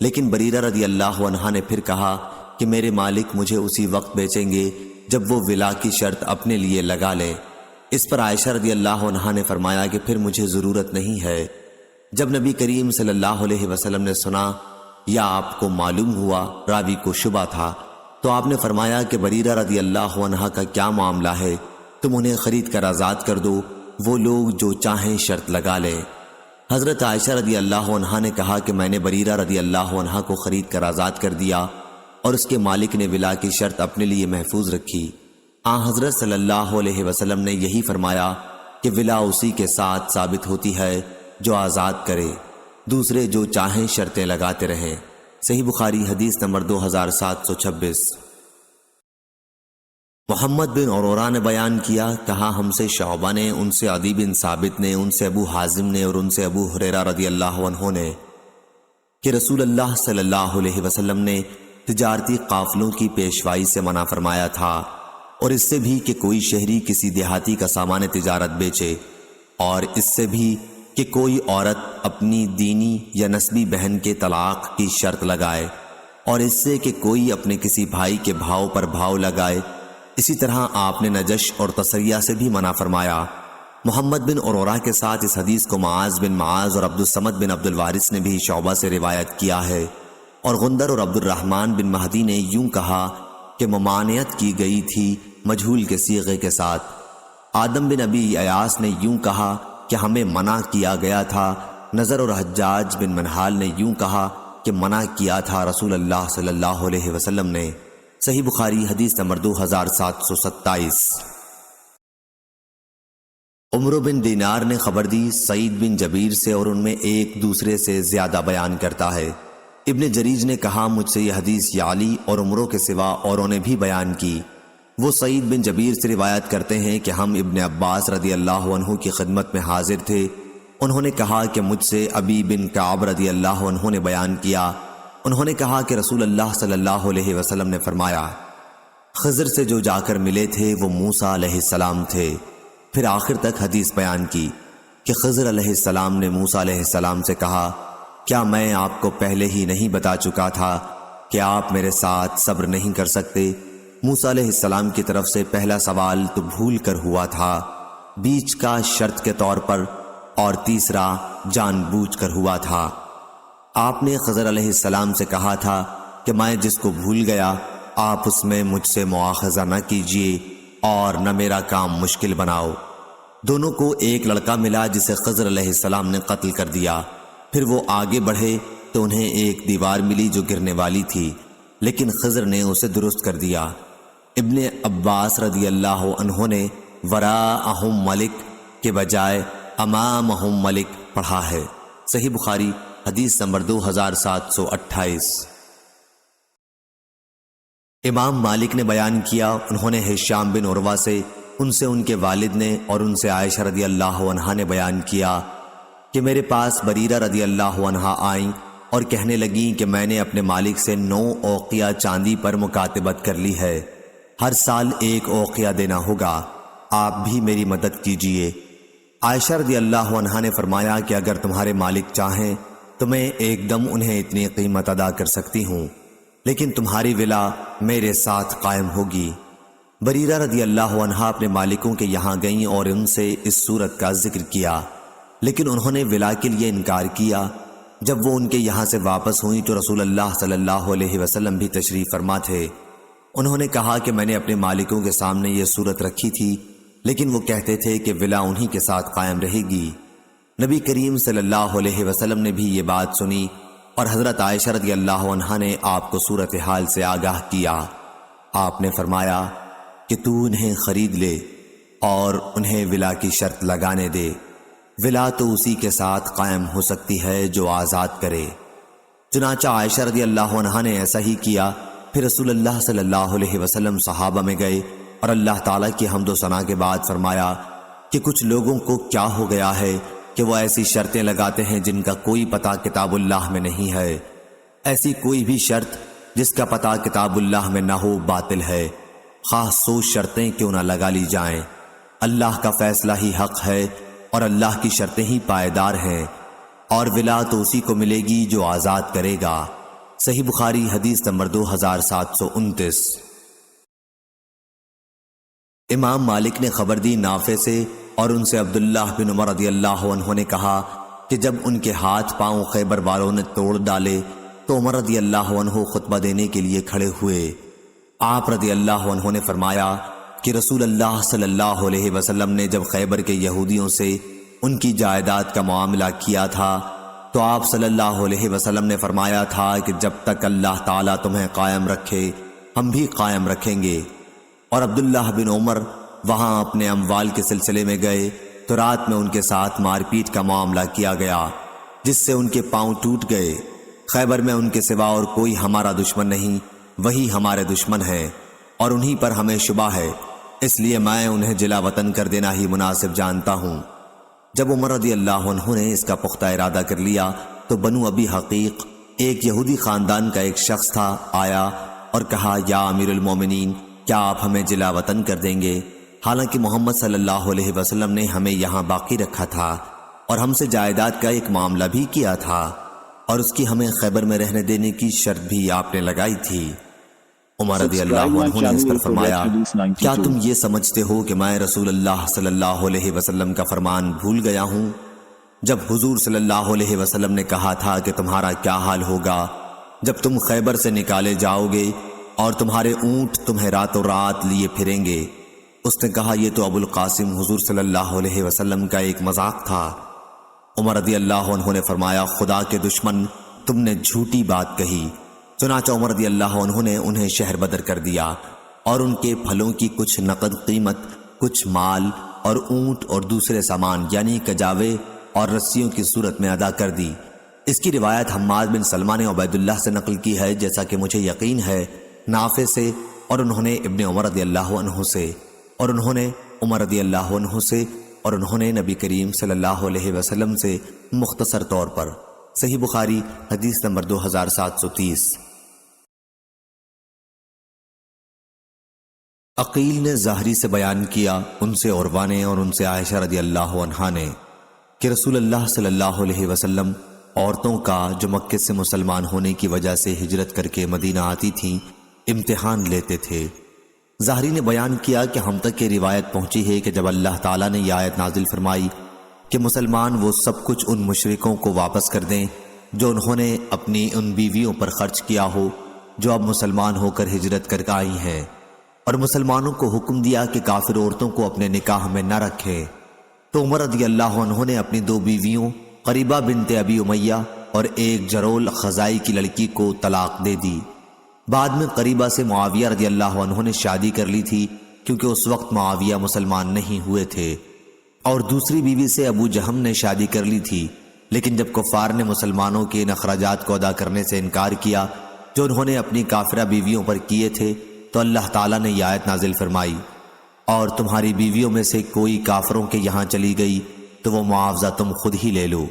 لیکن بریرہ رضی اللہ عنہا نے پھر کہا کہ میرے مالک مجھے اسی وقت بیچیں گے جب وہ ولا کی شرط اپنے لیے لگا لیں۔ اس پر عائشہ رضی اللہ عنہا نے فرمایا کہ پھر مجھے ضرورت نہیں ہے۔ جب نبی کریم صلی اللہ علیہ وسلم نے سنا یا آپ کو معلوم ہوا، راوی کو شبہ تھا، تو آپ نے فرمایا کہ بریرہ رضی اللہ عنہا کا کیا معاملہ ہے، تم انہیں خرید کر آزاد کر دو، وہ لوگ جو چاہیں شرط لگا لیں۔ حضرت عائشہ رضی اللہ عنہا نے کہا کہ میں نے بریرہ رضی اللہ عنہا کو خرید کر آزاد کر دیا اور اس کے مالک نے ولا کی شرط اپنے لیے محفوظ رکھی۔ حضرت صلی اللہ علیہ وسلم نے یہی فرمایا کہ ولا اسی کے ساتھ ثابت ہوتی ہے جو آزاد کرے، دوسرے جو چاہیں شرطیں لگاتے رہیں۔ صحیح بخاری حدیث نمبر 2726۔ محمد بن عرورہ نے بیان کیا، کہا ہم سے شعبہ نے، ان سے عدی بن ثابت نے، ان سے ابو حازم نے اور ان سے ابو ہریرہ رضی اللہ عنہ نے کہ رسول اللہ صلی اللہ علیہ وسلم نے تجارتی قافلوں کی پیشوائی سے منع فرمایا تھا، اور اس سے بھی کہ کوئی شہری کسی دیہاتی کا سامان تجارت بیچے، اور اس سے بھی کہ کوئی عورت اپنی دینی یا نسبی بہن کے طلاق کی شرط لگائے، اور اس سے کہ کوئی اپنے کسی بھائی کے بھاؤ پر بھاؤ لگائے۔ اسی طرح آپ نے نجش اور تسریہ سے بھی منع فرمایا۔ محمد بن عرورہ کے ساتھ اس حدیث کو معاذ بن معاذ اور عبد الصمد بن عبد الوارث نے بھی شعبہ سے روایت کیا ہے، اور غندر اور عبد الرحمن بن مہدی نے یوں کہا کہ ممانعت کی گئی تھی مجہول کے صیغے کے ساتھ۔ آدم بن ابی ایاس نے یوں کہا کہ ہمیں منع کیا گیا تھا، نضر اور حجاج بن منحال نے یوں کہا کہ منع کیا تھا رسول اللہ صلی اللہ علیہ وسلم نے۔ صحیح بخاری حدیث نمبر 2727۔ عمرو بن دینار نے خبر دی سعید بن جبیر سے، اور ان میں ایک دوسرے سے زیادہ بیان کرتا ہے۔ ابن جریج نے کہا مجھ سے یہ حدیث یعلی اور عمرو کے سوا اوروں نے بھی بیان کی۔ وہ سعید بن جبیر سے روایت کرتے ہیں کہ ہم ابن عباس رضی اللہ عنہ کی خدمت میں حاضر تھے۔ انہوں نے کہا کہ مجھ سے ابی بن کعب رضی اللہ عنہ نے بیان کیا۔ انہوں نے کہا کہ رسول اللہ صلی اللہ علیہ وسلم نے فرمایا، خضر سے جو جا کر ملے تھے وہ موسیٰ علیہ السلام تھے۔ پھر آخر تک حدیث بیان کی کہ خضر علیہ السلام نے موسیٰ علیہ السلام سے کہا، کیا میں آپ کو پہلے ہی نہیں بتا چکا تھا کہ آپ میرے ساتھ صبر نہیں کر سکتے؟ موسیٰ علیہ السلام کی طرف سے پہلا سوال تو بھول کر ہوا تھا، بیچ کا شرط کے طور پر، اور تیسرا جان بوجھ کر ہوا تھا۔ آپ نے خضر علیہ السلام سے کہا تھا کہ میں جس کو بھول گیا آپ اس میں مجھ سے مواخذہ نہ کیجیے اور نہ میرا کام مشکل بناؤ۔ دونوں کو ایک لڑکا ملا جسے خضر علیہ السلام نے قتل کر دیا۔ پھر وہ آگے بڑھے تو انہیں ایک دیوار ملی جو گرنے والی تھی، لیکن خضر نے اسے درست کر دیا۔ ابن عباس رضی اللہ عنہ نے وراءہم ملک کے بجائے امامہم ملک پڑھا ہے۔ صحیح بخاری حدیث نمبر 2728۔ امام مالک نے بیان کیا، انہوں نے ہشام بن عروہ سے، ان سے ان کے والد نے اور ان سے عائشہ رضی اللہ عنہا نے بیان کیا کہ میرے پاس بریرہ رضی اللہ عنہا آئیں اور کہنے لگیں کہ میں نے اپنے مالک سے 9 اوقیہ چاندی پر مکاتبت کر لی ہے، ہر سال 1 اوقیہ دینا ہوگا، آپ بھی میری مدد کیجیے۔ عائشہ رضی اللہ عنہا نے فرمایا کہ اگر تمہارے مالک چاہیں تو میں ایک دم انہیں اتنی قیمت ادا کر سکتی ہوں، لیکن تمہاری ولا میرے ساتھ قائم ہوگی۔ بریرہ رضی اللہ عنہا اپنے مالکوں کے یہاں گئیں اور ان سے اس صورت کا ذکر کیا، لیکن انہوں نے ولا کے لیے انکار کیا۔ جب وہ ان کے یہاں سے واپس ہوئیں تو رسول اللہ صلی اللہ علیہ وسلم بھی تشریف فرما تھے۔ انہوں نے کہا کہ میں نے اپنے مالکوں کے سامنے یہ صورت رکھی تھی، لیکن وہ کہتے تھے کہ ولا انہی کے ساتھ قائم رہے گی۔ نبی کریم صلی اللہ علیہ وسلم نے بھی یہ بات سنی اور حضرت عائشہ رضی اللہ عنہا نے آپ کو صورتحال سے آگاہ کیا۔ آپ نے فرمایا کہ تو انہیں خرید لے اور انہیں ولا کی شرط لگانے دے، ولا تو اسی کے ساتھ قائم ہو سکتی ہے جو آزاد کرے۔ چنانچہ عائشہ رضی اللہ عنہا نے ایسا ہی کیا۔ پھر رسول اللہ صلی اللہ علیہ وسلم صحابہ میں گئے اور اللہ تعالیٰ کی حمد و ثنا کے بعد فرمایا کہ کچھ لوگوں کو کیا ہو گیا ہے کہ وہ ایسی شرطیں لگاتے ہیں جن کا کوئی پتہ کتاب اللہ میں نہیں ہے۔ ایسی کوئی بھی شرط جس کا پتہ کتاب اللہ میں نہ ہو باطل ہے، خواہ 100 شرطیں کیوں نہ لگا لی جائیں۔ اللہ کا فیصلہ ہی حق ہے اور اللہ کی شرطیں ہی پائیدار ہیں، اور ولا تو اسی کو ملے گی جو آزاد کرے گا۔ صحیح بخاری حدیث نمبر 2729۔ امام مالک نے خبر دی نافع سے اور ان سے عبداللہ بن عمر رضی اللہ عنہ نے کہا کہ جب ان کے ہاتھ پاؤں خیبر والوں نے توڑ ڈالے تو عمر رضی اللہ عنہ خطبہ دینے کے لیے کھڑے ہوئے۔ آپ رضی اللہ عنہ نے فرمایا کہ رسول اللہ صلی اللہ علیہ وسلم نے جب خیبر کے یہودیوں سے ان کی جائیداد کا معاملہ کیا تھا تو آپ صلی اللہ علیہ وسلم نے فرمایا تھا کہ جب تک اللہ تعالیٰ تمہیں قائم رکھے ہم بھی قائم رکھیں گے۔ اور عبداللہ بن عمر وہاں اپنے اموال کے سلسلے میں گئے تو رات میں ان کے ساتھ مار پیٹ کا معاملہ کیا گیا جس سے ان کے پاؤں ٹوٹ گئے۔ خیبر میں ان کے سوا اور کوئی ہمارا دشمن نہیں، وہی ہمارے دشمن ہیں اور انہی پر ہمیں شبہ ہے، اس لیے میں انہیں جلا وطن کر دینا ہی مناسب جانتا ہوں۔ جب عمر رضی اللہ عنہ نے اس کا پختہ ارادہ کر لیا تو بنو ابی حقیق، ایک یہودی خاندان کا ایک شخص تھا، آیا اور کہا یا امیر المومنین، کیا آپ ہمیں جلا وطن کر دیں گے؟ حالانکہ محمد صلی اللہ علیہ وسلم نے ہمیں یہاں باقی رکھا تھا اور ہم سے جائیداد کا ایک معاملہ بھی کیا تھا اور اس کی ہمیں خیبر میں رہنے دینے کی شرط بھی آپ نے لگائی تھی۔ عمر رضی اللہ عنہ نے اس پر فرمایا کیا تم یہ سمجھتے ہو کہ میں رسول اللہ صلی اللہ علیہ وسلم کا فرمان بھول گیا ہوں؟ جب حضور صلی اللہ علیہ وسلم نے کہا تھا کہ تمہارا کیا حال ہوگا جب تم خیبر سے نکالے جاؤ گے اور تمہارے اونٹ تمہیں راتوں رات لیے پھریں گے، اس نے کہا یہ تو ابو القاسم حضور صلی اللہ علیہ وسلم کا ایک مذاق تھا۔ عمر رضی اللہ عنہ نے فرمایا خدا کے دشمن تم نے جھوٹی بات کہی۔ چنانچہ عمر رضی اللہ عنہ نے انہیں شہر بدر کر دیا اور ان کے پھلوں کی کچھ نقد قیمت، کچھ مال اور اونٹ اور دوسرے سامان یعنی کجاوے اور رسیوں کی صورت میں ادا کر دی۔ اس کی روایت حماد بن سلمہ نے عبید اللہ سے نقل کی ہے، جیسا کہ مجھے یقین ہے، نافع سے، اور انہوں نے ابن عمر رضی اللہ عنہ سے، اور انہوں نے عمر رضی اللہ عنہ سے، اور انہوں نے نبی کریم صلی اللہ علیہ وسلم سے مختصر طور پر۔ صحیح بخاری حدیث نمبر 2730۔ عقیل نے زہری سے بیان کیا، ان سے عروہ نے اور ان سے عائشہ رضی اللہ عنہا نے، کہ رسول اللہ صلی اللہ علیہ وسلم عورتوں کا جو مکے سے مسلمان ہونے کی وجہ سے ہجرت کر کے مدینہ آتی تھیں امتحان لیتے تھے۔ زہری نے بیان کیا کہ ہم تک یہ روایت پہنچی ہے کہ جب اللہ تعالیٰ نے یہ آیت نازل فرمائی کہ مسلمان وہ سب کچھ ان مشرکوں کو واپس کر دیں جو انہوں نے اپنی ان بیویوں پر خرچ کیا ہو جو اب مسلمان ہو کر ہجرت کر کے آئی ہیں، اور مسلمانوں کو حکم دیا کہ کافر عورتوں کو اپنے نکاح میں نہ رکھیں، تو عمر رضی اللہ عنہ نے اپنی 2 بیویوں قریبہ بنت ابی امیہ اور ایک جرول خزائی کی لڑکی کو طلاق دے دی۔ بعد میں قریبہ سے معاویہ رضی اللہ عنہ نے شادی کر لی تھی، کیونکہ اس وقت معاویہ مسلمان نہیں ہوئے تھے، اور دوسری بیوی سے ابو جہم نے شادی کر لی تھی، لیکن جب کفار نے مسلمانوں کے ان اخراجات کو ادا کرنے سے انکار کیا جو انہوں نے اپنی کافرہ بیویوں پر کیے تھے، تو اللہ تعالیٰ نے یہ آیت نازل فرمائی، اور تمہاری بیویوں میں سے کوئی کافروں کے یہاں چلی گئی تو وہ معاوضہ تم خود ہی لے لو۔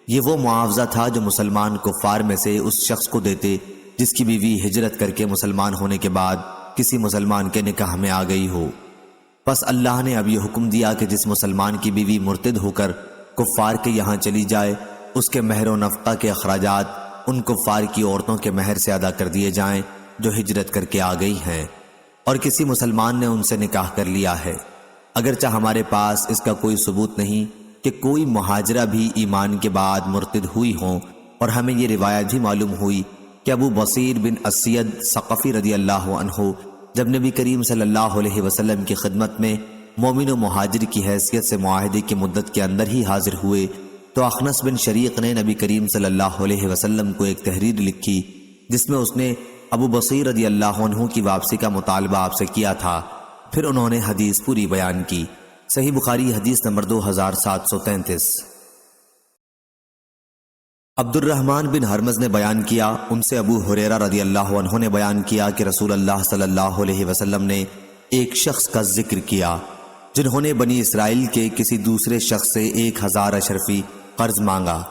یہ وہ معاوضہ تھا جو مسلمان کفار میں سے اس شخص کو دیتے جس کی بیوی ہجرت کر کے مسلمان ہونے کے بعد کسی مسلمان کے نکاح میں آ گئی ہو۔ پس اللہ نے اب یہ حکم دیا کہ جس مسلمان کی بیوی مرتد ہو کر کفار کے یہاں چلی جائے، اس کے مہر و نفقہ کے اخراجات ان کفار کی عورتوں کے مہر سے ادا کر دیے جائیں جو ہجرت کر کے آ گئی ہیں، اور کسی مسلمان نے ان سے نکاح کر لیا ہے، اگرچہ ہمارے پاس اس کا کوئی ثبوت نہیں کہ کوئی مہاجرہ بھی ایمان کے بعد مرتد ہوئی ہوں، اور ہمیں یہ روایت بھی معلوم ہوئی کہ ابو بصیر بن اسید ثقفی رضی اللہ عنہ جب نبی کریم صلی اللہ علیہ وسلم کی خدمت میں مومن و مہاجر کی حیثیت سے معاہدے کی مدت کے اندر ہی حاضر ہوئے، تو اخنس بن شریق نے نبی کریم صلی اللہ علیہ وسلم کو ایک تحریر لکھی جس میں اس نے ابو بصیر رضی اللہ عنہ کی واپسی کا مطالبہ آپ سے کیا تھا۔ پھر انہوں نے حدیث پوری بیان کی۔ صحیح بخاری حدیث نمبر 2733۔ عبد الرحمن بن حرمز نے بیان کیا، ان سے ابو ہریرہ رضی اللہ عنہ نے بیان کیا کہ رسول اللہ صلی اللہ علیہ وسلم نے ایک شخص کا ذکر کیا جنہوں نے بنی اسرائیل کے کسی دوسرے شخص سے 1000 اشرفی قرض مانگا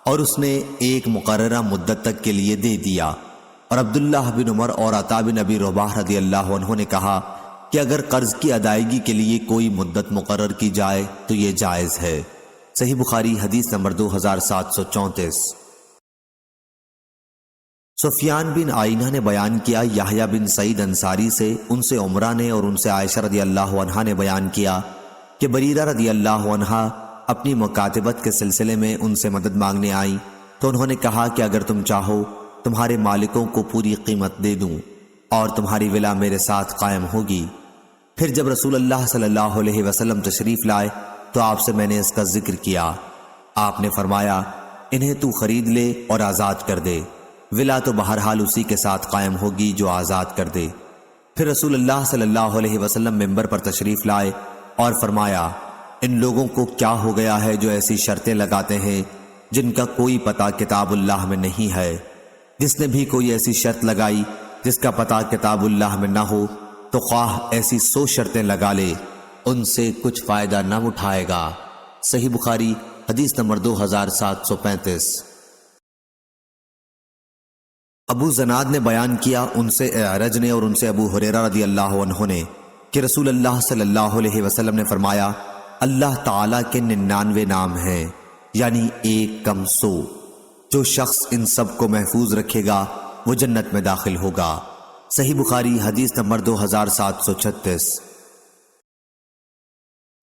اور اس نے ایک مقررہ مدت تک کے لیے دے دیا، اور عبداللہ بن عمر اور عطا بن ابی رباح رضی اللہ عنہ نے کہا کہ اگر قرض کی ادائیگی کے لیے کوئی مدت مقرر کی جائے تو یہ جائز ہے۔ صحیح بخاری حدیث نمبر 2734۔ سفیان بن آئینہ نے بیان کیا یحییٰ بن سعید انصاری سے، ان سے عمرہ نے اور ان سے عائشہ رضی اللہ عنہا نے بیان کیا کہ بریرہ رضی اللہ عنہا اپنی مکاتبت کے سلسلے میں ان سے مدد مانگنے آئیں، تو انہوں نے کہا کہ اگر تم چاہو تمہارے مالکوں کو پوری قیمت دے دوں اور تمہاری ولا میرے ساتھ قائم ہوگی۔ پھر جب رسول اللہ صلی اللہ علیہ وسلم تشریف لائے تو آپ سے میں نے اس کا ذکر کیا۔ آپ نے فرمایا انہیں تو خرید لے اور آزاد کر دے، ولا تو بہرحال اسی کے ساتھ قائم ہوگی جو آزاد کر دے۔ پھر رسول اللہ صلی اللہ علیہ وسلم منبر پر تشریف لائے اور فرمایا ان لوگوں کو کیا ہو گیا ہے جو ایسی شرطیں لگاتے ہیں جن کا کوئی پتہ کتاب اللہ میں نہیں ہے۔ جس نے بھی کوئی ایسی شرط لگائی جس کا پتہ کتاب اللہ میں نہ ہو تو خواہ ایسی 100 شرطیں لگا لے، ان سے کچھ فائدہ نہ اٹھائے گا۔ صحیح بخاری حدیث نمبر 2735۔ ابو زناد نے بیان کیا، ان سے اعرج نے اور ان سے ابو ہریرہ رضی اللہ عنہ نے کہ رسول اللہ صلی اللہ علیہ وسلم نے فرمایا اللہ تعالیٰ کے 99 نام ہیں، یعنی 1 کم 100۔ جو شخص ان سب کو محفوظ رکھے گا وہ جنت میں داخل ہوگا۔ صحیح بخاری حدیث نمبر 2736۔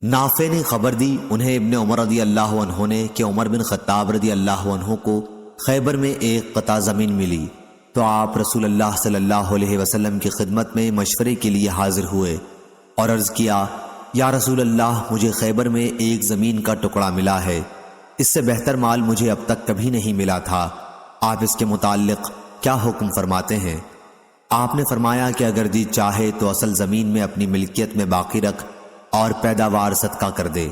نافع نے خبر دی انہیں ابن عمر رضی اللہ عنہ نے کہ عمر بن خطاب رضی اللہ عنہ کو خیبر میں ایک قطع زمین ملی، تو آپ رسول اللہ صلی اللہ علیہ وسلم کی خدمت میں مشورے کے لیے حاضر ہوئے اور عرض کیا یا رسول اللہ، مجھے خیبر میں ایک زمین کا ٹکڑا ملا ہے، اس سے بہتر مال مجھے اب تک کبھی نہیں ملا تھا، آپ اس کے متعلق کیا حکم فرماتے ہیں؟ آپ نے فرمایا کہ اگر جی چاہے تو اصل زمین میں اپنی ملکیت میں باقی رکھ اور پیداوار صدقہ کر دے۔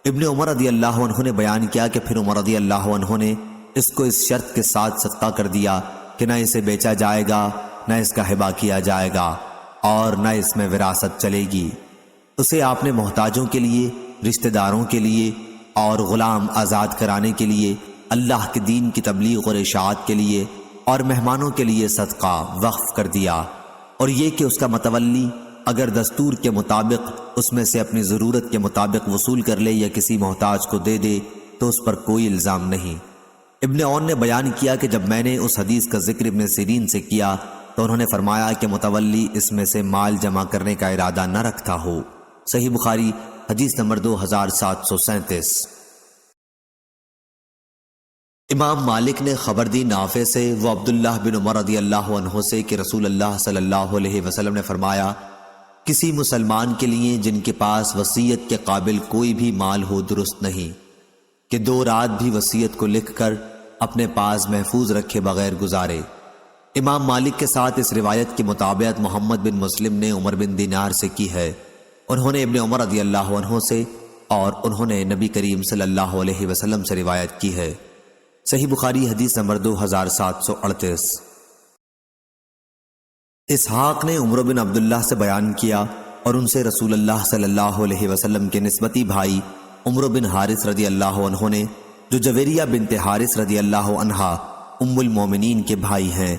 ابن عمر رضی اللہ عنہ نے بیان کیا کہ پھر عمر رضی اللہ عنہ نے اس کو اس شرط کے ساتھ صدقہ کر دیا کہ نہ اسے بیچا جائے گا، نہ اس کا ہبہ کیا جائے گا، اور نہ اس میں وراثت چلے گی۔ اسے آپ نے محتاجوں کے لیے، رشتہ داروں کے لیے اور غلام آزاد کرانے کے لیے، اللہ کے دین کی تبلیغ اور اشاعت کے لیے اور مہمانوں کے لیے صدقہ وقف کر دیا، اور یہ کہ اس کا متولی اگر دستور کے مطابق اس میں سے اپنی ضرورت کے مطابق وصول کر لے یا کسی محتاج کو دے دے تو اس پر کوئی الزام نہیں۔ ابن عون نے بیان کیا کہ جب میں نے اس حدیث کا ذکر ابن سیرین سے کیا تو انہوں نے فرمایا کہ متولی اس میں سے مال جمع کرنے کا ارادہ نہ رکھتا ہو۔ صحیح بخاری حدیث نمبر 2737۔ امام مالک نے خبر دی نافع سے، وہ عبداللہ بن عمر رضی اللہ عنہ سے، کہ رسول اللہ صلی اللہ علیہ وسلم نے فرمایا، کسی مسلمان کے لیے جن کے پاس وصیت کے قابل کوئی بھی مال ہو درست نہیں کہ 2 رات بھی وصیت کو لکھ کر اپنے پاس محفوظ رکھے بغیر گزارے۔ امام مالک کے ساتھ اس روایت کی مطابقت محمد بن مسلم نے عمر بن دینار سے کی ہے، انہوں نے ابن عمر رضی اللہ عنہ سے، اور انہوں نے نبی کریم صلی اللہ علیہ وسلم سے روایت کی ہے۔ صحیح بخاری حدیث نمبر 2738۔ اسحاق نے عمر بن عبداللہ سے بیان کیا اور ان سے رسول اللہ صلی اللہ علیہ وسلم کے نسبتی بھائی عمر بن حارث رضی اللہ عنہ نے، جو جویریہ بنت حارث رضی اللہ عنہا ام المومنین کے بھائی ہیں،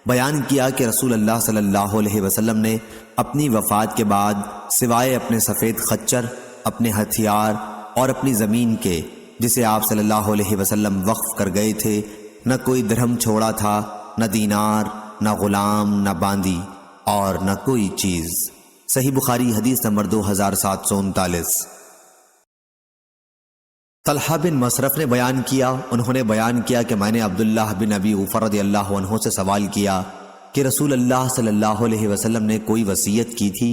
بیان کیا کہ رسول اللہ صلی اللہ علیہ وسلم نے اپنی وفات کے بعد سوائے اپنے سفید خچر، اپنے ہتھیار اور اپنی زمین کے جسے آپ صلی اللہ علیہ وسلم وقف کر گئے تھے، نہ کوئی درہم چھوڑا تھا، نہ دینار، نہ غلام، نہ باندی، اور نہ کوئی چیز۔ صحیح بخاری حدیث نمبر 2739۔ طلحہ بن مصرف نے بیان کیا، انہوں نے بیان کیا کہ میں نے عبداللہ بن ابی اوفر رضی اللہ عنہ سے سوال کیا کہ رسول اللہ صلی اللہ علیہ وسلم نے کوئی وصیت کی تھی؟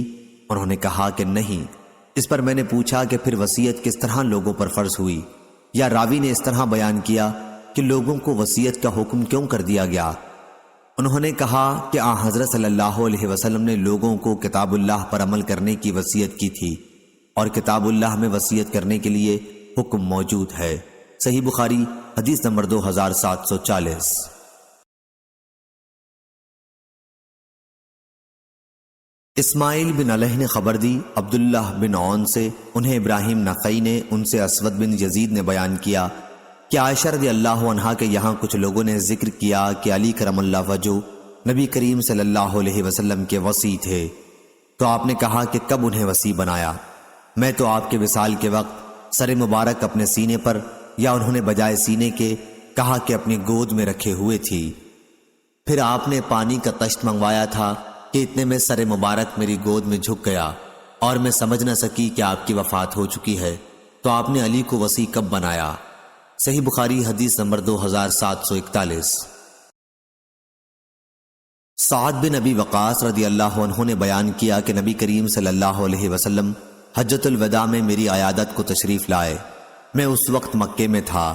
انہوں نے کہا کہ نہیں۔ اس پر میں نے پوچھا کہ پھر وصیت کس طرح لوگوں پر فرض ہوئی؟ یا راوی نے اس طرح بیان کیا کہ لوگوں کو وصیت کا حکم کیوں کر دیا گیا؟ انہوں نے کہا کہ آن حضرت صلی اللہ علیہ وسلم نے لوگوں کو کتاب اللہ پر عمل کرنے کی وصیت کی تھی، اور کتاب اللہ میں وصیت کرنے کے لیے حکم موجود ہے۔ صحیح بخاری حدیث نمبر 2740۔ اسماعیل بن علیہ نے خبر دی عبداللہ بن عون سے، انہیں ابراہیم نخعی نے ان سے اسود بن یزید نے بیان کیا کہ عائشہ رضی اللہ عنہا کے یہاں کچھ لوگوں نے ذکر کیا کہ علی کرم اللہ وجہ نبی کریم صلی اللہ علیہ وسلم کے وصی تھے، تو آپ نے کہا کہ کب انہیں وصی بنایا؟ میں تو آپ کے وصال کے وقت سر مبارک اپنے سینے پر، یا انہوں نے بجائے سینے کے کہا کہ اپنی گود میں رکھے ہوئے تھی۔ پھر آپ نے پانی کا طشت منگوایا تھا کہ اتنے میں سر مبارک میری گود میں جھک گیا اور میں سمجھ نہ سکی کہ آپ کی وفات ہو چکی ہے، تو آپ نے علی کو وصی کب بنایا؟ صحیح بخاری حدیث نمبر 2741۔ سعد بن ابی وقاص رضی اللہ عنہ نے بیان کیا کہ نبی کریم صلی اللہ علیہ وسلم حجۃ الوداع میں میری عیادت کو تشریف لائے۔ میں اس وقت مکے میں تھا۔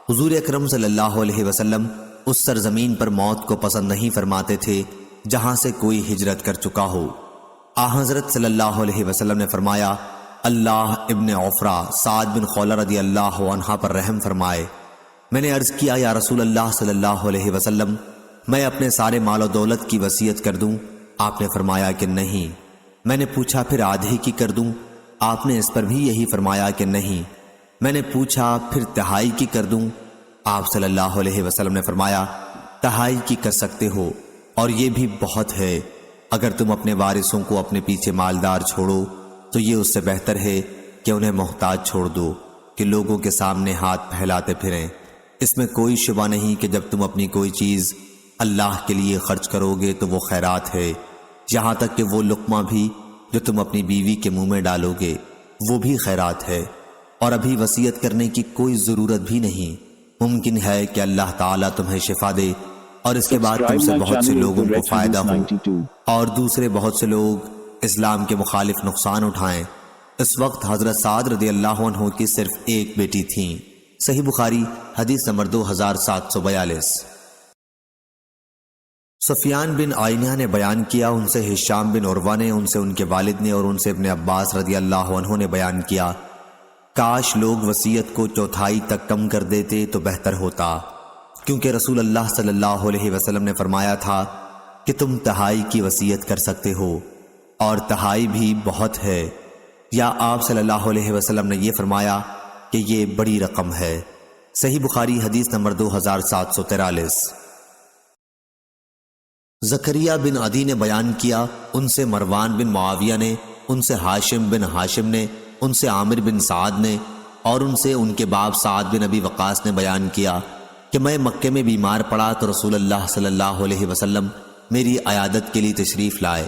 حضور اکرم صلی اللہ علیہ وسلم اس سرزمین پر موت کو پسند نہیں فرماتے تھے جہاں سے کوئی ہجرت کر چکا ہو۔ حضرت صلی اللہ علیہ وسلم نے فرمایا، اللہ ابن عفرہ سعد بن خولہ رضی اللہ عنہ پر رحم فرمائے۔ میں نے عرض کیا، یا رسول اللہ صلی اللہ علیہ وسلم، میں اپنے سارے مال و دولت کی وصیت کر دوں؟ آپ نے فرمایا کہ نہیں۔ میں نے پوچھا پھر آدھے کی کر دوں؟ آپ نے اس پر بھی یہی فرمایا کہ نہیں۔ میں نے پوچھا پھر تہائی کی کر دوں؟ آپ صلی اللہ علیہ وسلم نے فرمایا، تہائی کی کر سکتے ہو، اور یہ بھی بہت ہے۔ اگر تم اپنے وارثوں کو اپنے پیچھے مالدار چھوڑو تو یہ اس سے بہتر ہے کہ انہیں محتاج چھوڑ دو کہ لوگوں کے سامنے ہاتھ پھیلاتے پھریں۔ اس میں کوئی شبہ نہیں کہ جب تم اپنی کوئی چیز اللہ کے لیے خرچ کرو گے تو وہ خیرات ہے، یہاں تک کہ وہ لقمہ بھی جو تم اپنی بیوی کے منہ میں ڈالو گے وہ بھی خیرات ہے۔ اور ابھی وصیت کرنے کی کوئی ضرورت بھی نہیں، ممکن ہے کہ اللہ تعالیٰ تمہیں شفا دے اور اس کے بعد تم سے بہت سے لوگوں کو فائدہ ہو اور دوسرے بہت سے لوگ اسلام کے مخالف نقصان اٹھائیں۔ اس وقت حضرت سعد رضی اللہ عنہ کی صرف ایک بیٹی تھیں۔ صحیح بخاری حدیث نمبر 2742۔ سفیان بن عینہ نے بیان کیا، ان سے ہشام بن عروہ نے، ان سے ان کے والد نے، اور ان سے ابن عباس رضی اللہ عنہ نے بیان کیا، کاش لوگ وصیت کو چوتھائی تک کم کر دیتے تو بہتر ہوتا، کیونکہ رسول اللہ صلی اللہ علیہ وسلم نے فرمایا تھا کہ تم تہائی کی وصیت کر سکتے ہو، اور تہائی بھی بہت ہے، یا آپ صلی اللہ علیہ وسلم نے یہ فرمایا کہ یہ بڑی رقم ہے۔ صحیح بخاری حدیث نمبر 2743۔ زکریا بن عدی نے بیان کیا، ان سے مروان بن معاویہ نے، ان سے ہاشم بن ہاشم نے، ان سے عامر بن سعد نے، اور ان سے ان کے باپ سعد بن ابی وقاص نے بیان کیا کہ میں مکے میں بیمار پڑا تو رسول اللہ صلی اللہ علیہ وسلم میری عیادت کے لیے تشریف لائے۔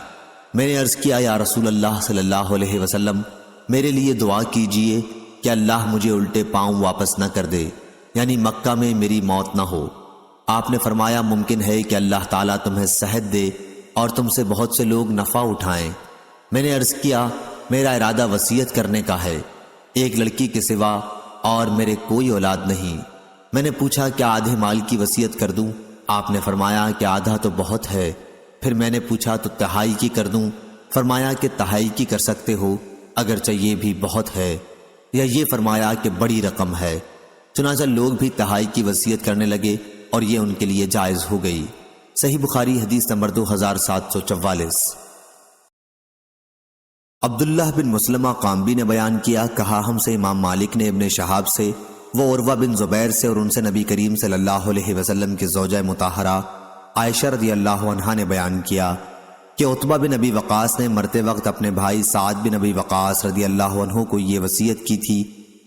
میں نے عرض کیا، یا رسول اللہ صلی اللہ علیہ وسلم میرے لیے دعا کیجئے کہ اللہ مجھے الٹے پاؤں واپس نہ کر دے، یعنی مکہ میں میری موت نہ ہو۔ آپ نے فرمایا، ممکن ہے کہ اللہ تعالیٰ تمہیں صحت دے اور تم سے بہت سے لوگ نفع اٹھائیں۔ میں نے عرض کیا، میرا ارادہ وصیت کرنے کا ہے، ایک لڑکی کے سوا اور میرے کوئی اولاد نہیں۔ میں نے پوچھا، کیا آدھے مال کی وصیت کر دوں؟ آپ نے فرمایا کہ آدھا تو بہت ہے۔ پھر میں نے پوچھا، تو تہائی کی کر دوں؟ فرمایا کہ تہائی کی کر سکتے ہو، اگرچہ یہ بھی بہت ہے، یا یہ فرمایا کہ بڑی رقم ہے۔ چنانچہ لوگ بھی تہائی کی وصیت کرنے لگے اور یہ ان کے لیے جائز ہو گئی۔ صحیح بخاری حدیث نمبر 2744۔ عبداللہ بن مسلمہ قامبی نے بیان کیا، کہا ہم سے امام مالک نے ابن شہاب سے، وہ عروہ بن زبیر سے، اور ان سے نبی کریم صلی اللہ علیہ وسلم کی زوجہ مطہرہ عائشہ رضی اللہ عنہا نے بیان کیا کہ عتبہ بن ابی وقاص نے مرتے وقت اپنے بھائی سعد بن ابی وقاص رضی اللہ عنہ کو یہ وصیت کی تھی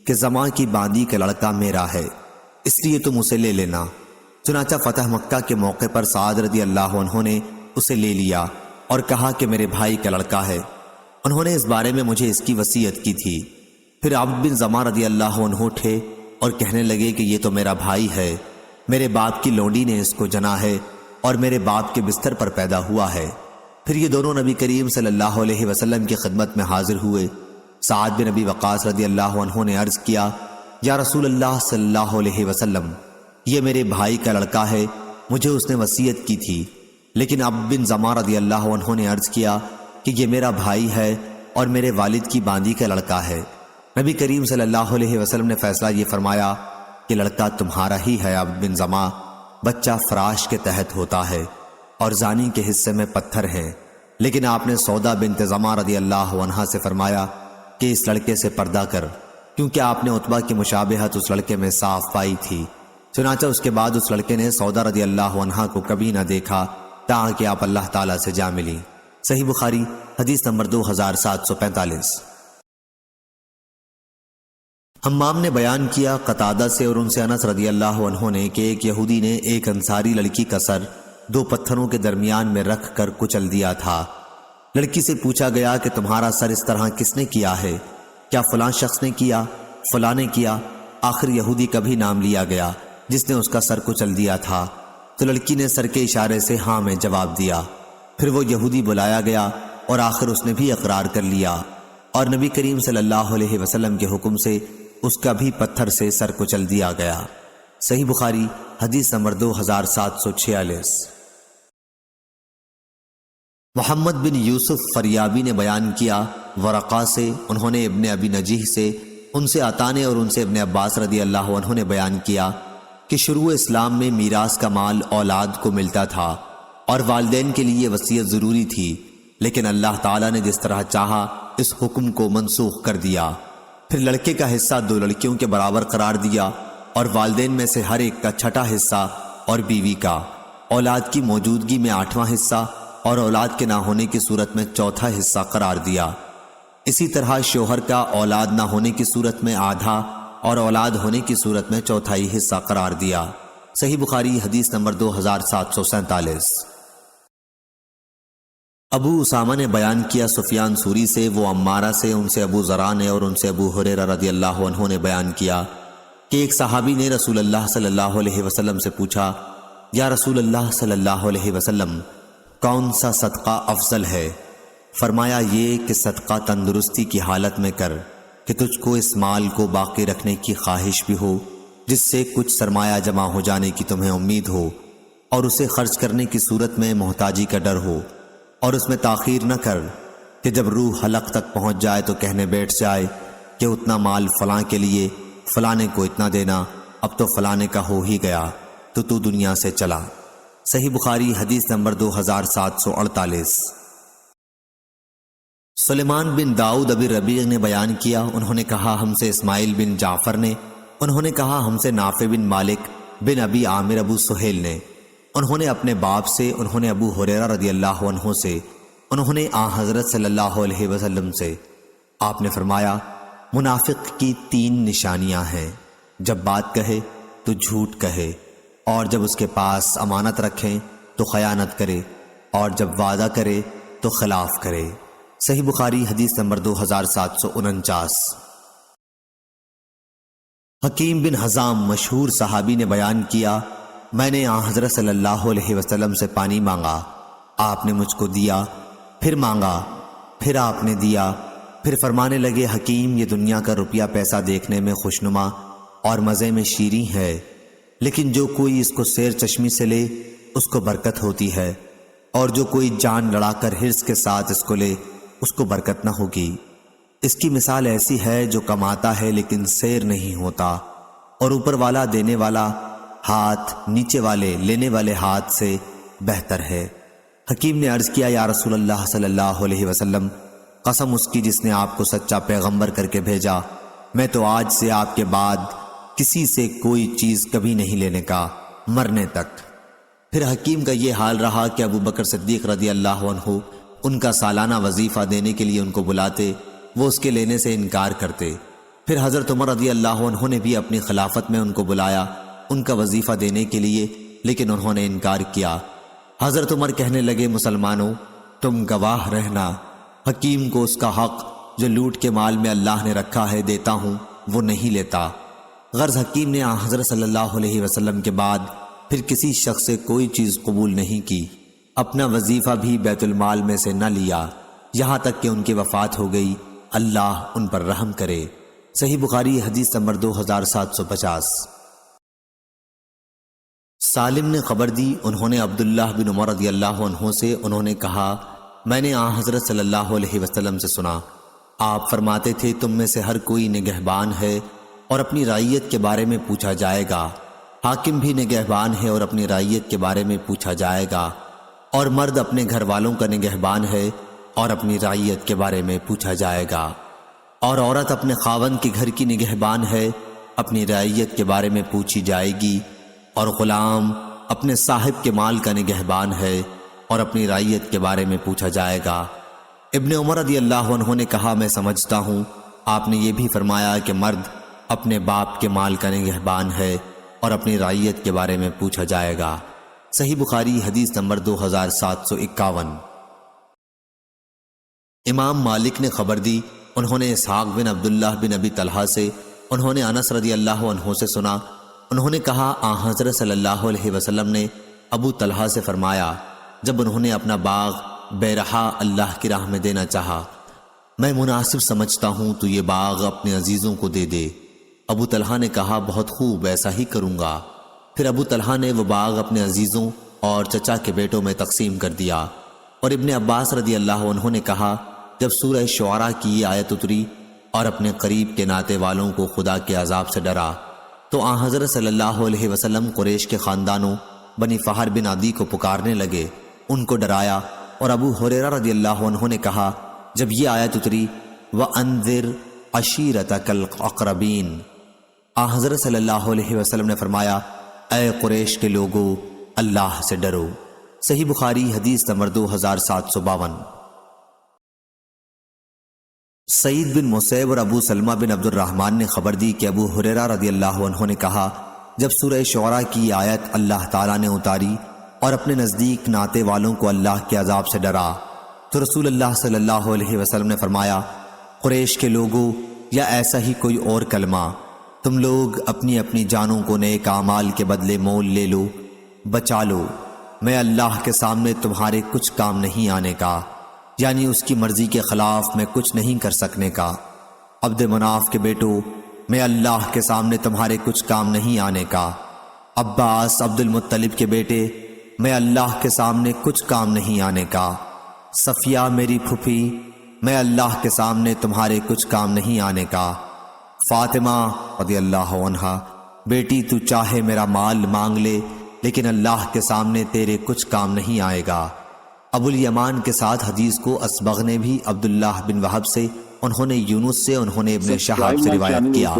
کہ زماں کی باندی کا لڑکا میرا ہے، اس لیے تم اسے لے لینا۔ چنانچہ فتح مکہ کے موقع پر سعد رضی اللہ عنہ نے اسے لے لیا اور کہا کہ میرے بھائی کا لڑکا ہے۔ انہوں نے اس بارے میں مجھے اس کی وصیت کی تھی۔ پھر عبد بن زماں رضی اللہ عنہ اٹھے اور کہنے لگے کہ یہ تو میرا بھائی ہے، میرے باپ کی لونڈی نے اس کو جنا ہے اور میرے باپ کے بستر پر پیدا ہوا ہے۔ پھر یہ دونوں نبی کریم صلی اللہ علیہ وسلم کی خدمت میں حاضر ہوئے۔ سعد بن ابی وقاص رضی اللہ عنہ نے عرض کیا، یا رسول اللہ صلی اللہ علیہ وسلم، یہ میرے بھائی کا لڑکا ہے، مجھے اس نے وصیت کی تھی۔ لیکن عبد بن زماں رضی اللہ عنہ نے عرض کیا کہ یہ میرا بھائی ہے اور میرے والد کی باندی کا لڑکا ہے۔ نبی کریم صلی اللہ علیہ وسلم نے فیصلہ یہ فرمایا کہ لڑکا تمہارا ہی ہے عبد بن زماں، بچہ فراش کے تحت ہوتا ہے اور زانی کے حصے میں پتھر ہیں۔ لیکن آپ نے سودا بنت زماں رضی اللہ عنہا سے فرمایا کہ اس لڑکے سے پردہ کر، کیونکہ آپ نے عتبہ کی مشابہت اس لڑکے میں صاف پائی تھی۔ چنانچہ اس کے بعد اس لڑکے نے سودا رضی اللہ عنہا کو کبھی نہ دیکھا تاکہ آپ اللہ تعالیٰ سے جا ملی۔ صحیح بخاری حدیث نمبر 2745۔ حمام نے بیان کیا قتادہ سے اور ان سے انس رضی اللہ عنہ نے کہ ایک یہودی نے ایک انصاری لڑکی کا سر دو پتھروں کے درمیان میں رکھ کر کچل دیا تھا۔ لڑکی سے پوچھا گیا کہ تمہارا سر اس طرح کس نے کیا ہے؟ کیا فلاں شخص نے کیا؟ فلاں نے کیا؟ آخر یہودی کا بھی نام لیا گیا جس نے اس کا سر کچل دیا تھا، تو لڑکی نے سر کے اشارے سے ہاں میں جواب دیا۔ پھر وہ یہودی بلایا گیا اور آخر اس نے بھی اقرار کر لیا، اور نبی کریم صلی اللہ علیہ وسلم کے حکم سے اس کا بھی پتھر سے سر کچل دیا گیا۔ صحیح بخاری حدیث نمبر 2746۔ محمد بن یوسف فریابی نے بیان کیا ورقہ سے، انہوں نے ابن ابی نجیح سے، ان سے عطا نے اور ان سے ابن عباس رضی اللہ عنہ نے بیان کیا کہ شروع اسلام میں میراث کا مال اولاد کو ملتا تھا اور والدین کے لیے وصیت ضروری تھی، لیکن اللہ تعالیٰ نے جس طرح چاہا اس حکم کو منسوخ کر دیا۔ پھر لڑکے کا حصہ دو لڑکیوں کے برابر قرار دیا اور والدین میں سے ہر ایک کا چھٹا حصہ اور بیوی کا، اولاد کی موجودگی میں 8واں حصہ اور اولاد کے نہ ہونے کی صورت میں چوتھا حصہ قرار دیا۔ اسی طرح شوہر کا اولاد نہ ہونے کی صورت میں آدھا اور اولاد ہونے کی صورت میں چوتھائی حصہ قرار دیا۔ صحیح بخاری حدیث نمبر 2747۔ ابو اسامہ نے بیان کیا سفیان سوری سے، وہ عمارہ سے، ان سے ابو ذرا نے اور ان سے ابو ہریرہ رضی اللہ عنہ نے بیان کیا کہ ایک صحابی نے رسول اللہ صلی اللہ علیہ وسلم سے پوچھا، یا رسول اللہ صلی اللہ علیہ وسلم، کون سا صدقہ افضل ہے؟ فرمایا یہ کہ صدقہ تندرستی کی حالت میں کر کہ تجھ کو اس مال کو باقی رکھنے کی خواہش بھی ہو جس سے کچھ سرمایہ جمع ہو جانے کی تمہیں امید ہو، اور اسے خرچ کرنے کی صورت میں محتاجی کا ڈر ہو، اور اس میں تاخیر نہ کر کہ جب روح حلق تک پہنچ جائے تو کہنے بیٹھ جائے کہ اتنا مال فلاں کے لیے، فلانے کو اتنا دینا، اب تو فلانے کا ہو ہی گیا تو دنیا سے چلا۔ صحیح بخاری حدیث نمبر 2748۔ سلیمان بن داؤد ابی ربیع نے بیان کیا، انہوں نے کہا ہم سے اسماعیل بن جعفر نے، انہوں نے کہا ہم سے نافع بن مالک بن ابی عامر ابو سہیل نے، انہوں نے اپنے باپ سے، انہوں نے ابو ہریرہ رضی اللہ عنہ سے، انہوں نے حضرت صلی اللہ علیہ وسلم سے، آپ نے فرمایا منافق کی 3 نشانیاں ہیں، جب بات کہے تو جھوٹ کہے، اور جب اس کے پاس امانت رکھیں تو خیانت کرے، اور جب وعدہ کرے تو خلاف کرے۔ صحیح بخاری حدیث نمبر 2749۔ حکیم بن حزام مشہور صحابی نے بیان کیا، میں نے حضرت صلی اللہ علیہ وسلم سے پانی مانگا، آپ نے مجھ کو دیا، پھر مانگا، پھر آپ نے دیا، پھر فرمانے لگے حکیم یہ دنیا کا روپیہ پیسہ دیکھنے میں خوشنما اور مزے میں شیریں ہے، لیکن جو کوئی اس کو سیر چشمی سے لے اس کو برکت ہوتی ہے، اور جو کوئی جان لڑا کر حرص کے ساتھ اس کو لے اس کو برکت نہ ہوگی۔ اس کی مثال ایسی ہے جو کماتا ہے لیکن سیر نہیں ہوتا، اور اوپر والا دینے والا ہاتھ نیچے والے لینے والے ہاتھ سے بہتر ہے۔ حکیم نے عرض کیا یا رسول اللہ صلی اللہ علیہ وسلم، قسم اس کی جس نے آپ کو سچا پیغمبر کر کے بھیجا، میں تو آج سے آپ کے بعد کسی سے کوئی چیز کبھی نہیں لینے کا، مرنے تک۔ پھر حکیم کا یہ حال رہا کہ ابو بکر صدیق رضی اللہ عنہ ان کا سالانہ وظیفہ دینے کے لیے ان کو بلاتے، وہ اس کے لینے سے انکار کرتے۔ پھر حضرت عمر رضی اللہ عنہ نے بھی اپنی خلافت میں ان کو بلایا ان کا وظیفہ دینے کے لیے، لیکن انہوں نے انکار کیا۔ حضرت عمر کہنے لگے مسلمانوں تم گواہ رہنا، حکیم کو اس کا حق جو لوٹ کے مال میں اللہ نے رکھا ہے دیتا ہوں، وہ نہیں لیتا۔ غرض حکیم نے حضرت صلی اللہ علیہ وسلم کے بعد پھر کسی شخص سے کوئی چیز قبول نہیں کی، اپنا وظیفہ بھی بیت المال میں سے نہ لیا، یہاں تک کہ ان کی وفات ہو گئی، اللہ ان پر رحم کرے۔ صحیح بخاری حدیث نمبر 2750۔ سالم نے خبر دی، انہوں نے عبداللہ بن عمر رضی اللہ عنہ سے، انہوں نے کہا میں نے حضرت صلی اللہ علیہ وسلم سے سنا، آپ فرماتے تھے تم میں سے ہر کوئی نگہبان ہے اور اپنی رعیت کے بارے میں پوچھا جائے گا، حاکم بھی نگہبان ہے اور اپنی رعیت کے بارے میں پوچھا جائے گا، اور مرد اپنے گھر والوں کا نگہبان ہے اور اپنی رعیت کے بارے میں پوچھا جائے گا، اور عورت اپنے خاوند کے گھر کی نگہبان ہے، اپنی رعیت کے بارے میں پوچھی جائے گی، اور غلام اپنے صاحب کے مال کا نگہبان ہے اور اپنی رعیت کے بارے میں پوچھا جائے گا۔ ابن عمر رضی اللہ عنہ نے کہا میں سمجھتا ہوں آپ نے یہ بھی فرمایا کہ مرد اپنے باپ کے مال کا نگہبان ہے اور اپنی رعیت کے بارے میں پوچھا جائے گا۔ صحیح بخاری حدیث نمبر 2751۔ امام مالک نے خبر دی، انہوں نے اسحاق بن عبداللہ بن ابی طلحہ سے، انہوں نے انس رضی اللہ عنہ سے سنا، انہوں نے کہا حضرت صلی اللہ علیہ وسلم نے ابو طلحہ سے فرمایا جب انہوں نے اپنا باغ بیرحا اللہ کی راہ میں دینا چاہا، میں مناسب سمجھتا ہوں تو یہ باغ اپنے عزیزوں کو دے دے۔ ابو طلحہ نے کہا بہت خوب، ایسا ہی کروں گا۔ پھر ابو طلحہ نے وہ باغ اپنے عزیزوں اور چچا کے بیٹوں میں تقسیم کر دیا۔ اور ابن عباس رضی اللہ عنہ نے کہا جب سورہ شعراء کی یہ آیت اتری اور اپنے قریب کے ناتے والوں کو خدا کے عذاب سے ڈرا تو حضرت صلی اللہ علیہ وسلم قریش کے خاندانوں بنی فہر بن عدی کو پکارنے لگے، ان کو ڈرایا، اور ابو ہریرہ رضی اللہ عنہ نے کہا جب یہ آیت اتری وَأَنذِرْ عَشِيرَتَكَ الْأَقْرَبِينَ، حضرت صلی اللہ علیہ وسلم نے فرمایا اے قریش کے لوگو اللہ سے ڈرو۔ صحیح بخاری حدیث نمبر 2752۔ سعید بن مسیب اور ابو سلمہ بن عبد الرحمن نے خبر دی کہ ابو ہریرہ رضی اللہ عنہ نے کہا جب سورہ شعراء کی آیت اللہ تعالیٰ نے اتاری اور اپنے نزدیک ناتے والوں کو اللہ کے عذاب سے ڈرا تو رسول اللہ صلی اللہ علیہ وسلم نے فرمایا قریش کے لوگوں یا ایسا ہی کوئی اور کلمہ، تم لوگ اپنی اپنی جانوں کو نیک اعمال کے بدلے مول لے لو، بچا لو، میں اللہ کے سامنے تمہارے کچھ کام نہیں آنے کا۔ یعنی اس کی مرضی کے خلاف میں کچھ نہیں کر سکنے کا۔ عبد مناف کے بیٹو، میں اللہ کے سامنے تمہارے کچھ کام نہیں آنے کا۔ عباس عبد المطلب کے بیٹے، میں اللہ کے سامنے کچھ کام نہیں آنے کا۔ صفیہ میری پھوپھی، میں اللہ کے سامنے تمہارے کچھ کام نہیں آنے کا۔ فاطمہ رضی اللہ عنہا، بیٹی تو چاہے میرا مال مانگ لے لیکن اللہ کے سامنے تیرے کچھ کام نہیں آئے گا۔ ابو الیمان کے ساتھ حدیث کو اسبغ نے بھی عبداللہ بن وہب سے، انہوں نے یونس سے، انہوں نے ابن شہاب سے روایت کیا۔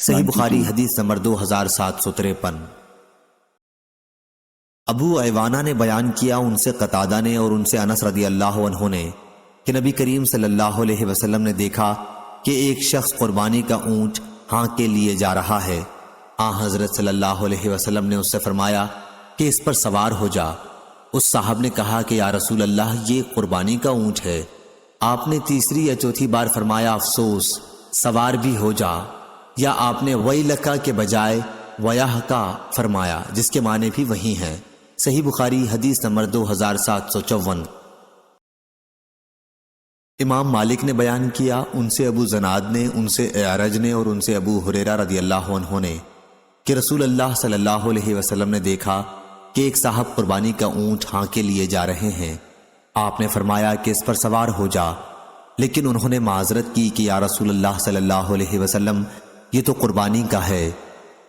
صحیح بخاری حدیث نمبر 2753۔ ابو ایوانہ نے بیان کیا، ان سے قتادہ نے اور ان سے انس رضی اللہ عنہ نے، کہ نبی کریم صلی اللہ علیہ وسلم نے دیکھا کہ ایک شخص قربانی کا اونٹ ہانک کے لیے جا رہا ہے۔ حضرت صلی اللہ علیہ وسلم نے اس سے فرمایا کہ اس پر سوار ہو جا۔ اس صاحب نے کہا کہ یا رسول اللہ، یہ قربانی کا اونٹ ہے۔ آپ نے تیسری یا چوتھی بار فرمایا افسوس، سوار بھی ہو جا، یا آپ نے ویلکا کے بجائے ویحکا فرمایا، جس کے معنی بھی وہی ہیں۔ صحیح بخاری حدیث نمبر 2754۔ امام مالک نے بیان کیا، ان سے ابو زناد نے، ان سے اعرج نے اور ان سے ابو ہریرہ رضی اللہ عنہ نے، کہ رسول اللہ صلی اللہ علیہ وسلم نے دیکھا کہ ایک صاحب قربانی کا اونٹ ہانکے لیے جا رہے ہیں۔ آپ نے فرمایا کہ اس پر سوار ہو جا، لیکن انہوں نے معذرت کی کہ یا رسول اللہ صلی اللہ علیہ وسلم، یہ تو قربانی کا ہے۔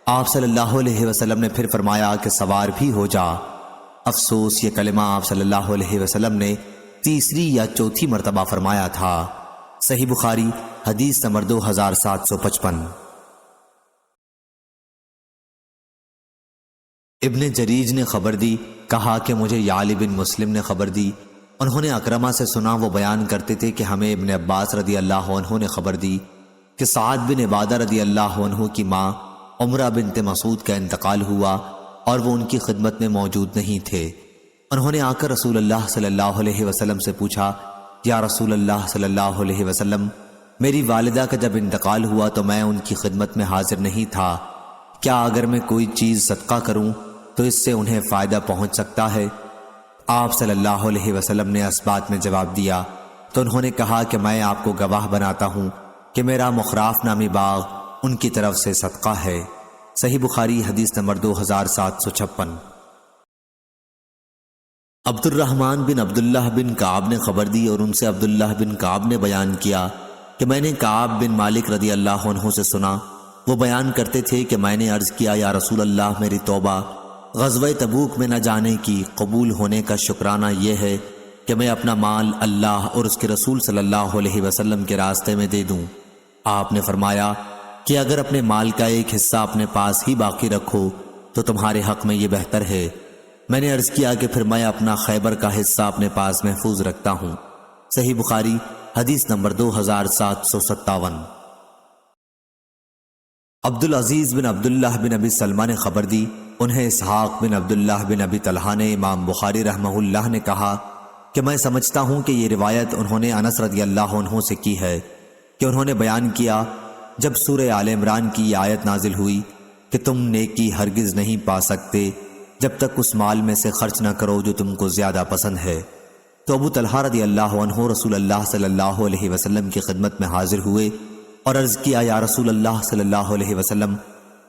آپ صلی اللہ علیہ وسلم نے پھر فرمایا کہ سوار بھی ہو جا۔ افسوس، یہ کلمہ آپ صلی اللہ علیہ وسلم نے تیسری یا چوتھی مرتبہ فرمایا تھا۔ صحیح بخاری حدیث نمبر 2755۔ ابن جریج نے خبر دی، کہا کہ مجھے یعلی بن مسلم نے خبر دی، انہوں نے اکرمہ سے سنا، وہ بیان کرتے تھے کہ ہمیں ابن عباس رضی اللہ عنہ نے خبر دی کہ سعد بن عبادہ رضی اللہ عنہ کی ماں عمرہ بنت مسعود کا انتقال ہوا اور وہ ان کی خدمت میں موجود نہیں تھے۔ انہوں نے آ کر رسول اللہ صلی اللہ علیہ وسلم سے پوچھا، یا رسول اللہ صلی اللہ علیہ وسلم، میری والدہ کا جب انتقال ہوا تو میں ان کی خدمت میں حاضر نہیں تھا، کیا اگر میں کوئی چیز صدقہ کروں تو اس سے انہیں فائدہ پہنچ سکتا ہے؟ آپ صلی اللہ علیہ وسلم نے اس بات میں جواب دیا تو انہوں نے کہا کہ میں آپ کو گواہ بناتا ہوں کہ میرا مخراف نامی باغ ان کی طرف سے صدقہ ہے۔ صحیح بخاری حدیث نمبر 2756۔ عبد الرحمن بن عبداللہ بن کعب نے خبر دی اور ان سے عبداللہ بن کعب نے بیان کیا کہ میں نے کعب بن مالک رضی اللہ عنہ سے سنا، وہ بیان کرتے تھے کہ میں نے عرض کیا، یا رسول اللہ، میری توبہ غزوہ تبوک میں نہ جانے کی قبول ہونے کا شکرانہ یہ ہے کہ میں اپنا مال اللہ اور اس کے رسول صلی اللہ علیہ وسلم کے راستے میں دے دوں۔ آپ نے فرمایا کہ اگر اپنے مال کا ایک حصہ اپنے پاس ہی باقی رکھو تو تمہارے حق میں یہ بہتر ہے۔ میں نے عرض کیا کہ پھر میں اپنا خیبر کا حصہ اپنے پاس محفوظ رکھتا ہوں۔ صحیح بخاری حدیث نمبر 2757۔ عبدالعزیز بن عبداللہ بن ابی سلمہ نے خبر دی، انہیں اسحاق بن عبداللہ بن ابی طلحہ نے امام بخاری رحمہ اللہ نے کہا کہ میں سمجھتا ہوں کہ یہ روایت انہوں نے انس رضی اللہ عنہ سے کی ہے کہ انہوں نے بیان کیا، جب سورہ آل عمران کی یہ آیت نازل ہوئی کہ تم نیکی ہرگز نہیں پا سکتے جب تک اس مال میں سے خرچ نہ کرو جو تم کو زیادہ پسند ہے، تو ابو طلحہ رضی اللہ عنہ رسول اللہ صلی اللہ علیہ وسلم کی خدمت میں حاضر ہوئے اور عرض کیا، یا رسول اللہ صلی اللہ علیہ وسلم،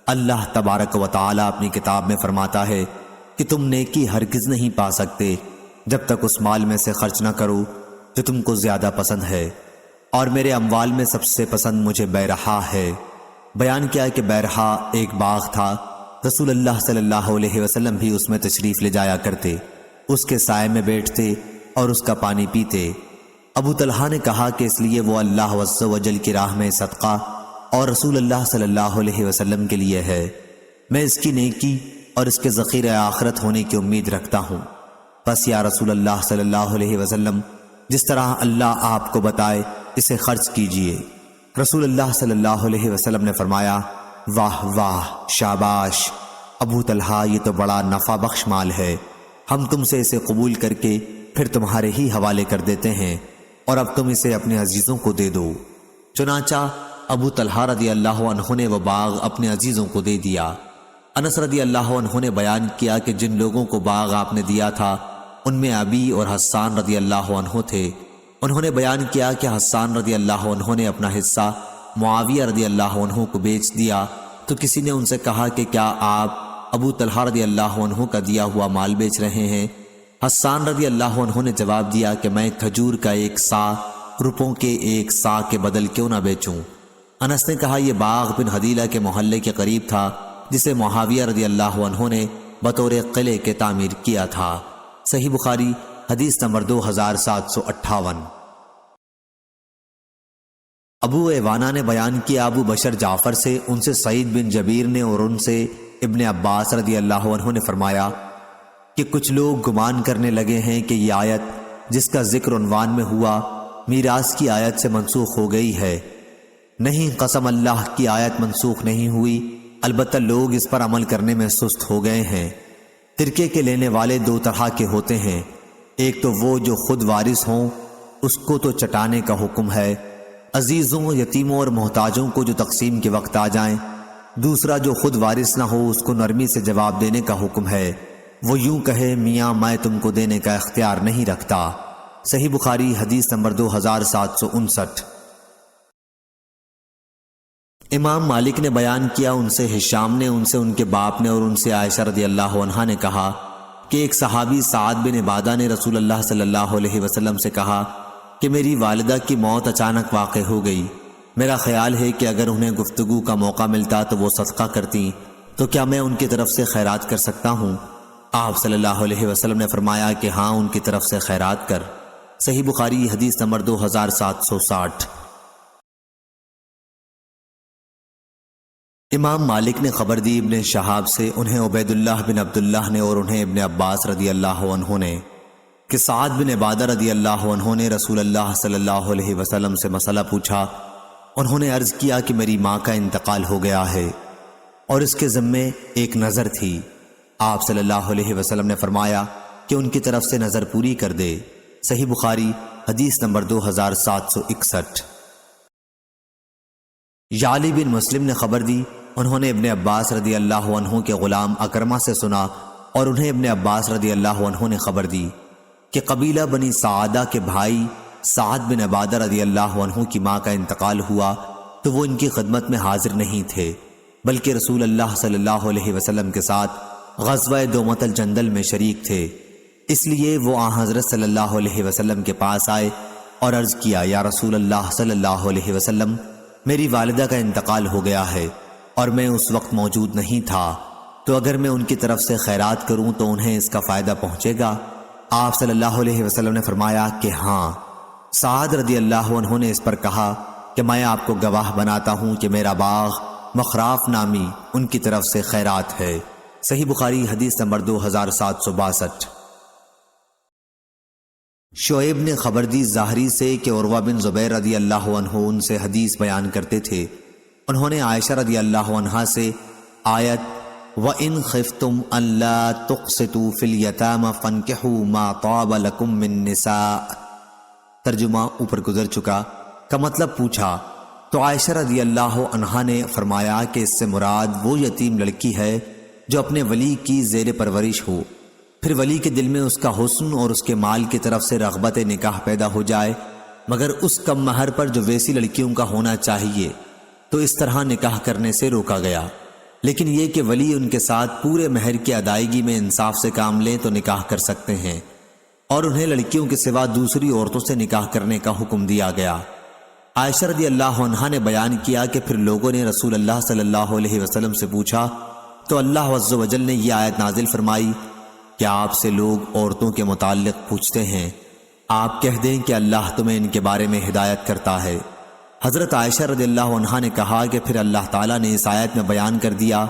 اللہ تبارک و تعالی اپنی کتاب میں فرماتا ہے کہ تم نیکی ہرگز نہیں پا سکتے جب تک اس مال میں سے خرچ نہ کرو جو تم کو زیادہ پسند ہے، اور میرے اموال میں سب سے پسند مجھے بیرحا ہے۔ بیان کیا کہ بیرحا ایک باغ تھا، رسول اللہ صلی اللہ علیہ وسلم بھی اس میں تشریف لے جایا کرتے، اس کے سائے میں بیٹھتے اور اس کا پانی پیتے۔ ابو طلحہ نے کہا کہ اس لیے وہ اللہ عز و جل کی راہ میں صدقہ اور رسول اللہ صلی اللہ علیہ وسلم کے لیے ہے، میں اس کی نیکی اور اس کے ذخیرہ آخرت ہونے کی امید رکھتا ہوں، بس یا رسول اللہ صلی اللہ علیہ وسلم، جس طرح اللہ آپ کو بتائے اسے خرچ کیجئے۔ رسول اللہ صلی اللہ علیہ وسلم نے فرمایا، واہ واہ، شاباش ابو طلحہ، یہ تو بڑا نفع بخش مال ہے، ہم تم سے اسے قبول کر کے پھر تمہارے ہی حوالے کر دیتے ہیں، اور اب تم اسے اپنے عزیزوں کو دے دو۔ چنانچہ ابو طلحہ رضی اللہ عنہ نے وہ باغ اپنے عزیزوں کو دے دیا۔ انس رضی اللہ عنہ نے بیان کیا کہ جن لوگوں کو باغ آپ نے دیا تھا ان میں ابی اور حسان رضی اللہ عنہ تھے، انہوں نے بیان کیا کہ حسان رضی اللہ عنہ نے اپنا حصہ معاویہ رضی اللہ عنہ کو بیچ دیا، تو کسی نے ان سے کہا کہ کیا آپ ابو طلحہ رضی اللہ عنہ کا دیا ہوا مال بیچ رہے ہیں؟ حسان رضی اللہ عنہ نے جواب دیا کہ میں کھجور کا 1 صاع روپوں کے 1 صاع کے بدل کیوں نہ بیچوں؟ انس نے کہا یہ باغ بن حدیلہ کے محلے کے قریب تھا جسے معاویہ رضی اللہ عنہ نے بطور قلعے کے تعمیر کیا تھا۔ صحیح بخاری حدیث نمبر 2758۔ ابو ایوانہ نے بیان کیا ابو بشر جعفر سے، ان سے سعید بن جبیر نے اور ان سے ابن عباس رضی اللہ عنہ نے فرمایا کہ کچھ لوگ گمان کرنے لگے ہیں کہ یہ آیت جس کا ذکر عنوان میں ہوا میراث کی آیت سے منسوخ ہو گئی ہے۔ نہیں، قسم اللہ کی آیت منسوخ نہیں ہوئی، البتہ لوگ اس پر عمل کرنے میں سست ہو گئے ہیں۔ ترکے کے لینے والے 2 طرح کے ہوتے ہیں، ایک تو وہ جو خود وارث ہوں، اس کو تو چٹانے کا حکم ہے، عزیزوں، یتیموں اور محتاجوں کو جو تقسیم کے وقت آ جائیں۔ دوسرا جو خود وارث نہ ہو، اس کو نرمی سے جواب دینے کا حکم ہے، وہ یوں کہے میاں میں تم کو دینے کا اختیار نہیں رکھتا۔ صحیح بخاری حدیث نمبر 2759۔ امام مالک نے بیان کیا ان سے ہشام نے، ان سے ان کے باپ نے اور ان سے عائشہ رضی اللہ عنہا نے کہا کہ ایک صحابی سعد بن عبادہ نے رسول اللہ صلی اللہ علیہ وسلم سے کہا کہ میری والدہ کی موت اچانک واقع ہو گئی، میرا خیال ہے کہ اگر انہیں گفتگو کا موقع ملتا تو وہ صدقہ کرتی، تو کیا میں ان کی طرف سے خیرات کر سکتا ہوں؟ آپ صلی اللہ علیہ وسلم نے فرمایا کہ ہاں، ان کی طرف سے خیرات کر۔ صحیح بخاری حدیث نمبر 2760۔ امام مالک نے خبر دی ابن شہاب سے، انہیں عبید اللہ بن عبداللہ نے اور انہیں ابن عباس رضی اللہ عنہ نے کہ سعد بن عبادہ رضی اللہ عنہ نے رسول اللہ صلی اللہ علیہ وسلم سے مسئلہ پوچھا۔ انہوں نے عرض کیا کہ میری ماں کا انتقال ہو گیا ہے اور اس کے ذمے ایک نظر تھی۔ آپ صلی اللہ علیہ وسلم نے فرمایا کہ ان کی طرف سے نظر پوری کر دے۔ صحیح بخاری حدیث نمبر 2761۔ یعلی بن مسلم نے خبر دی، انہوں نے ابن عباس رضی اللہ عنہ کے غلام اکرمہ سے سنا اور انہیں ابن عباس رضی اللہ عنہ نے خبر دی کہ قبیلہ بنی سعادہ کے بھائی سعد بن عبادہ رضی اللہ عنہ کی ماں کا انتقال ہوا تو وہ ان کی خدمت میں حاضر نہیں تھے، بلکہ رسول اللہ صلی اللہ علیہ وسلم کے ساتھ غزوہ دومت الجندل میں شریک تھے۔ اس لیے وہ آن حضرت صلی اللہ علیہ وسلم کے پاس آئے اور عرض کیا، یا رسول اللہ صلی اللہ علیہ وسلم، میری والدہ کا انتقال ہو گیا ہے اور میں اس وقت موجود نہیں تھا، تو اگر میں ان کی طرف سے خیرات کروں تو انہیں اس کا فائدہ پہنچے گا؟ آپ صلی اللہ علیہ وسلم نے فرمایا کہ ہاں۔ سعد رضی اللہ عنہ نے اس پر کہا کہ میں آپ کو گواہ بناتا ہوں کہ میرا باغ مخراف نامی ان کی طرف سے خیرات ہے۔ صحیح بخاری حدیث نمبر 2762۔ شعیب نے خبر دی زہری سے کہ عروہ بن زبیر رضی اللہ عنہ ان سے حدیث بیان کرتے تھے۔ انہوں نے عائشہ رضی اللہ عنہا سے آیت وَإِنْ خِفْتُمْ أَلَّا تُقْسِطُوا فِي الْيَتَامَى فَانكِحُوا مَا طَابَ لَكُم مِّن نِّسَاءٍ، ترجمہ اوپر گزر چکا، کا مطلب پوچھا تو عائشہ رضی اللہ عنہا نے فرمایا کہ اس سے مراد وہ یتیم لڑکی ہے جو اپنے ولی کی زیر پرورش ہو، پھر ولی کے دل میں اس کا حسن اور اس کے مال کی طرف سے رغبت نکاح پیدا ہو جائے، مگر اس کم مہر پر جو ویسی لڑکیوں کا ہونا چاہیے، تو اس طرح نکاح کرنے سے روکا گیا۔ لیکن یہ کہ ولی ان کے ساتھ پورے مہر کی ادائیگی میں انصاف سے کام لیں تو نکاح کر سکتے ہیں، اور انہیں لڑکیوں کے سوا دوسری عورتوں سے نکاح کرنے کا حکم دیا گیا۔ عائشہ رضی اللہ عنہا نے بیان کیا کہ پھر لوگوں نے رسول اللہ صلی اللہ علیہ وسلم سے پوچھا تو اللہ عز و جل نے یہ آیت نازل فرمائی کہ آپ سے لوگ عورتوں کے متعلق پوچھتے ہیں، آپ کہہ دیں کہ اللہ تمہیں ان کے بارے میں ہدایت کرتا ہے۔ حضرت عائشہ رضی اللہ عنہا نے کہا کہ پھر اللہ تعالیٰ نے اس آیت میں بیان کر دیا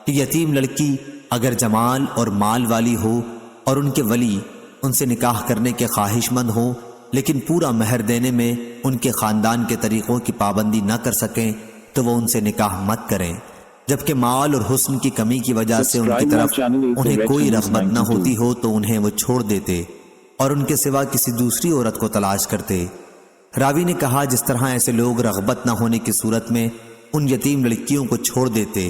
کہ یتیم لڑکی اگر جمال اور مال والی ہو اور ان کے ولی ان سے نکاح کرنے کے خواہش مند ہوں لیکن پورا مہر دینے میں ان کے خاندان کے طریقوں کی پابندی نہ کر سکیں تو وہ ان سے نکاح مت کریں، جبکہ مال اور حسن کی کمی کی وجہ سے ان کی طرف انہیں کوئی رغبت نہ ہوتی ہو تو انہیں وہ چھوڑ دیتے اور ان کے سوا کسی دوسری عورت کو تلاش کرتے۔ راوی نے کہا جس طرح ایسے لوگ رغبت نہ ہونے کی صورت میں ان یتیم لڑکیوں کو چھوڑ دیتے،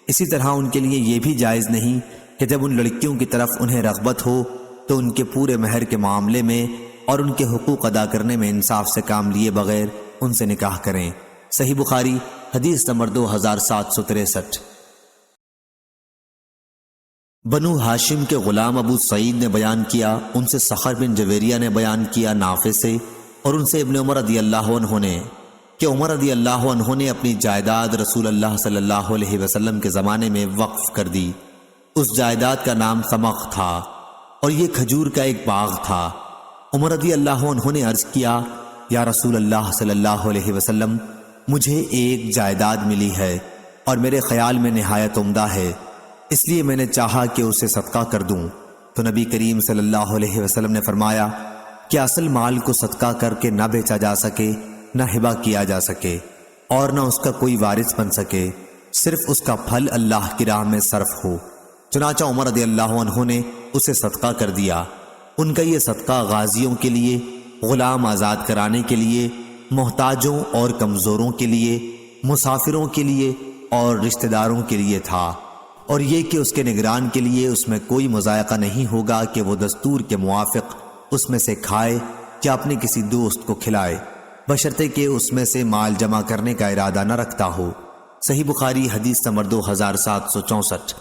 اسی طرح ان کے لیے یہ بھی جائز نہیں کہ جب ان لڑکیوں کی طرف انہیں رغبت ہو تو ان کے پورے مہر کے معاملے میں اور ان کے حقوق ادا کرنے میں انصاف سے کام لیے بغیر ان سے نکاح کریں۔ صحیح بخاری حدیث نمبر 2763۔ بنو ہاشم کے غلام ابو سعید نے بیان کیا، ان سے صخر بن جویریہ نے بیان کیا نافع سے، اور ان سے ابن عمر رضی اللہ عنہ نے کہ عمر رضی اللہ عنہ نے اپنی جائیداد رسول اللہ صلی اللہ علیہ وسلم کے زمانے میں وقف کر دی۔ اس جائیداد کا نام سمخ تھا اور یہ کھجور کا ایک باغ تھا۔ عمر رضی اللہ عنہ نے عرض کیا، یا رسول اللہ صلی اللہ علیہ وسلم، مجھے ایک جائیداد ملی ہے اور میرے خیال میں نہایت عمدہ ہے، اس لیے میں نے چاہا کہ اسے صدقہ کر دوں۔ تو نبی کریم صلی اللہ علیہ وسلم نے فرمایا کہ اصل مال کو صدقہ کر کے نہ بیچا جا سکے، نہ ہبہ کیا جا سکے، اور نہ اس کا کوئی وارث بن سکے، صرف اس کا پھل اللہ کی راہ میں صرف ہو۔ چنانچہ عمر رضی اللہ عنہ نے اسے صدقہ کر دیا۔ ان کا یہ صدقہ غازیوں کے لیے، غلام آزاد کرانے کے لیے، محتاجوں اور کمزوروں کے لیے، مسافروں کے لیے اور رشتہ داروں کے لیے تھا، اور یہ کہ اس کے نگران کے لیے اس میں کوئی مضائقہ نہیں ہوگا کہ وہ دستور کے موافق اس میں سے کھائے یا اپنے کسی دوست کو کھلائے، بشرطے کہ اس میں سے مال جمع کرنے کا ارادہ نہ رکھتا ہو۔ صحیح بخاری حدیث نمبر 2764۔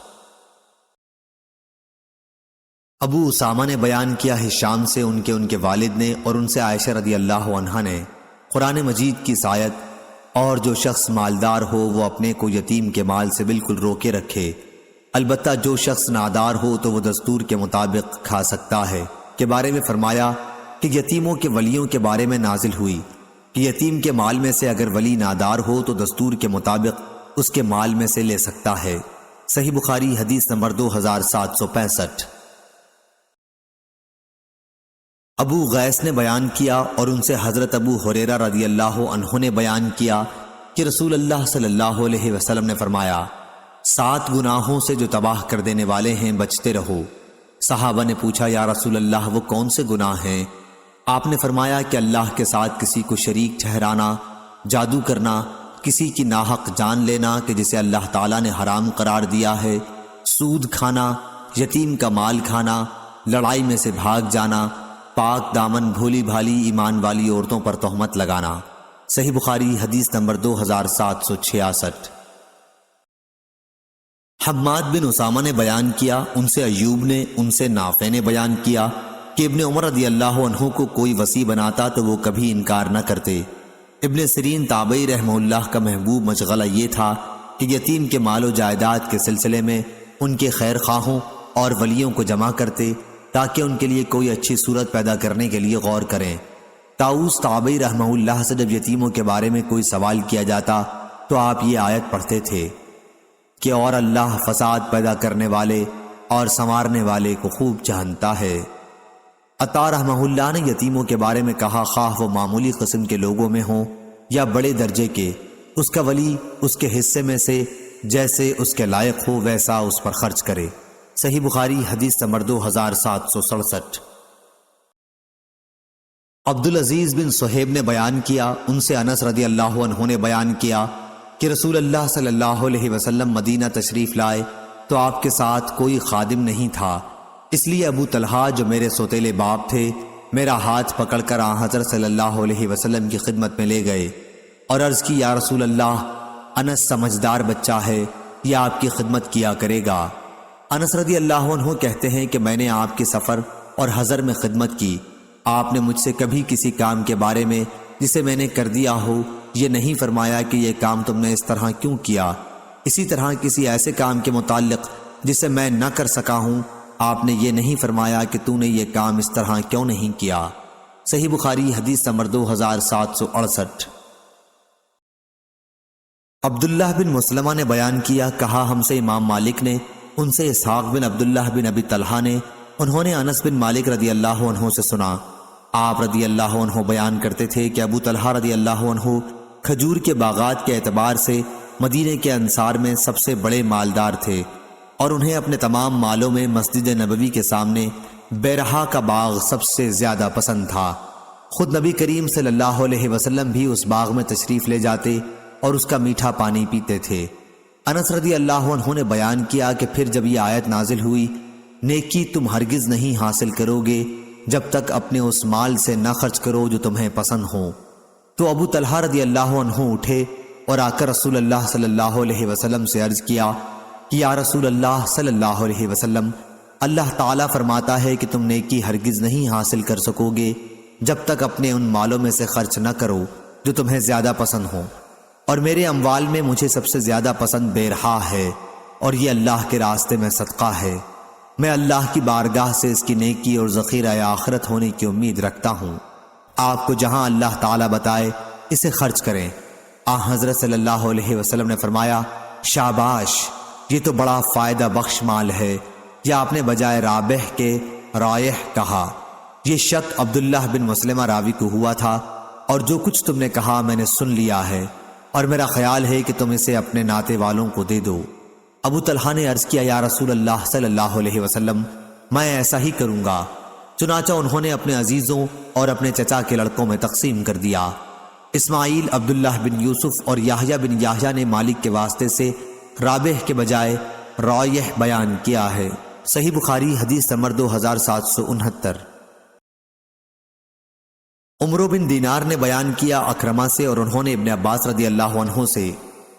ابو اسامہ نے بیان کیا ہشام سے، ان کے والد نے اور ان سے عائشہ رضی اللہ عنہا نے قرآن مجید کی اس آیت، اور جو شخص مالدار ہو وہ اپنے کو یتیم کے مال سے بالکل روکے رکھے، البتہ جو شخص نادار ہو تو وہ دستور کے مطابق کھا سکتا ہے، کے بارے میں فرمایا کہ یتیموں کے ولیوں کے بارے میں نازل ہوئی کہ یتیم کے مال میں سے اگر ولی نادار ہو تو دستور کے مطابق اس کے مال میں سے لے سکتا ہے۔ صحیح بخاری حدیث نمبر 2765۔ ابو غیث نے بیان کیا اور ان سے حضرت ابو ہریرہ رضی اللہ عنہ نے بیان کیا کہ رسول اللہ صلی اللہ علیہ وسلم نے فرمایا، 7 گناہوں سے جو تباہ کر دینے والے ہیں بچتے رہو۔ صحابہ نے پوچھا، یا رسول اللہ وہ کون سے گناہ ہیں؟ آپ نے فرمایا کہ اللہ کے ساتھ کسی کو شریک ٹھہرانا، جادو کرنا، کسی کی ناحق جان لینا کہ جسے اللہ تعالیٰ نے حرام قرار دیا ہے، سود کھانا، یتیم کا مال کھانا، لڑائی میں سے بھاگ جانا، پاک دامن بھولی بھالی ایمان والی عورتوں پر تہمت لگانا۔ صحیح بخاری حدیث نمبر 2766۔ حماد بن اسامہ نے بیان کیا، ان سے ایوب نے، ان سے نافع نے بیان کیا کہ ابن عمر رضی اللہ عنہ کو کوئی وصی بناتا تو وہ کبھی انکار نہ کرتے۔ ابن سیرین تابعی رحمہ اللہ کا محبوب مشغلہ یہ تھا کہ یتیم کے مال و جائیداد کے سلسلے میں ان کے خیر خواہوں اور ولیوں کو جمع کرتے تاکہ ان کے لیے کوئی اچھی صورت پیدا کرنے کے لیے غور کریں۔ طاؤس تابعی رحمہ اللہ سے جب یتیموں کے بارے میں کوئی سوال کیا جاتا تو آپ یہ آیت پڑھتے تھے کہ اور اللہ فساد پیدا کرنے والے اور سنوارنے والے کو خوب جانتا ہے۔ عطا رحمہ اللہ نے یتیموں کے بارے میں کہا، خواہ وہ معمولی قسم کے لوگوں میں ہوں یا بڑے درجے کے، اس کا ولی اس کے حصے میں سے جیسے اس کے لائق ہو ویسا اس پر خرچ کرے۔ صحیح بخاری حدیث نمبر 2767۔ عبدالعزیز بن صہیب نے بیان کیا، ان سے انس رضی اللہ عنہ نے بیان کیا کہ رسول اللہ صلی اللہ علیہ وسلم مدینہ تشریف لائے تو آپ کے ساتھ کوئی خادم نہیں تھا، اس لیے ابو طلحہ جو میرے سوتیلے باپ تھے میرا ہاتھ پکڑ کر حضرت صلی اللہ علیہ وسلم کی خدمت میں لے گئے اور عرض کی، یا رسول اللہ، انس سمجھدار بچہ ہے، یہ آپ کی خدمت کیا کرے گا۔ انس رضی اللہ عنہ کہتے ہیں کہ میں نے آپ کے سفر اور حضر میں خدمت کی، آپ نے مجھ سے کبھی کسی کام کے بارے میں جسے میں نے کر دیا ہو یہ نہیں فرمایا کہ یہ کام تم نے اس طرح کیوں کیا، اسی طرح کسی ایسے کام کے متعلق جسے میں نہ کر سکا ہوں آپ نے یہ نہیں فرمایا کہ تو نے یہ کام اس طرح کیوں نہیں کیا۔ صحیح بخاری حدیث نمبر 2768۔ عبداللہ بن مسلمہ نے بیان کیا، کہا ہم سے امام مالک نے، ان سے اسحاق بن عبداللہ بن ابی طلحہ نے، انہوں نے انس بن مالک رضی اللہ عنہ سے سنا، آپ رضی اللہ عنہ بیان کرتے تھے کہ ابو طلحہ رضی اللہ عنہ کھجور کے باغات کے اعتبار سے مدینے کے انصار میں سب سے بڑے مالدار تھے، اور انہیں اپنے تمام مالوں میں مسجد نبوی کے سامنے بیرہا کا باغ سب سے زیادہ پسند تھا۔ خود نبی کریم صلی اللہ علیہ وسلم بھی اس باغ میں تشریف لے جاتے اور اس کا میٹھا پانی پیتے تھے۔ انس رضی اللہ عنہ نے بیان کیا کہ پھر جب یہ آیت نازل ہوئی، نیکی تم ہرگز نہیں حاصل کرو گے جب تک اپنے اس مال سے نہ خرچ کرو جو تمہیں پسند ہو۔ تو ابو طلحہ رضی اللہ عنہ اٹھے اور آ کر رسول اللہ صلی اللہ علیہ وسلم سے عرض کیا کہ یا رسول اللہ صلی اللہ علیہ وسلم، اللہ تعالیٰ فرماتا ہے کہ تم نیکی ہرگز نہیں حاصل کر سکو گے جب تک اپنے ان مالوں میں سے خرچ نہ کرو جو تمہیں زیادہ پسند ہو، اور میرے اموال میں مجھے سب سے زیادہ پسند بیرحا ہے، اور یہ اللہ کے راستے میں صدقہ ہے۔ میں اللہ کی بارگاہ سے اس کی نیکی اور ذخیرہ آخرت ہونے کی امید رکھتا ہوں۔ آپ کو جہاں اللہ تعالیٰ بتائے اسے خرچ کریں۔ حضرت صلی اللہ علیہ وسلم نے فرمایا، شاباش، یہ تو بڑا فائدہ بخش مال ہے۔ یا آپ نے بجائے رابح کے رائح کہا۔ یہ شک عبداللہ بن مسلمہ راوی کو ہوا تھا، اور جو کچھ تم نے کہا میں نے سن لیا ہے، اور میرا خیال ہے کہ تم اسے اپنے ناتے والوں کو دے دو۔ ابو طلحہ نے عرض کیا، یا رسول اللہ صلی اللہ علیہ وسلم، میں ایسا ہی کروں گا۔ چنانچہ انہوں نے اپنے عزیزوں اور اپنے چچا کے لڑکوں میں تقسیم کر دیا۔ اسماعیل عبداللہ بن یوسف اور یحییٰ بن یحییٰ نے مالک کے واسطے سے رابح کے بجائے رائح بیان کیا ہے۔ صحیح بخاری حدیث نمبر 2769۔ عمرو بن دینار نے بیان کیا اکرمہ سے، اور انہوں نے ابن عباس رضی اللہ عنہ سے،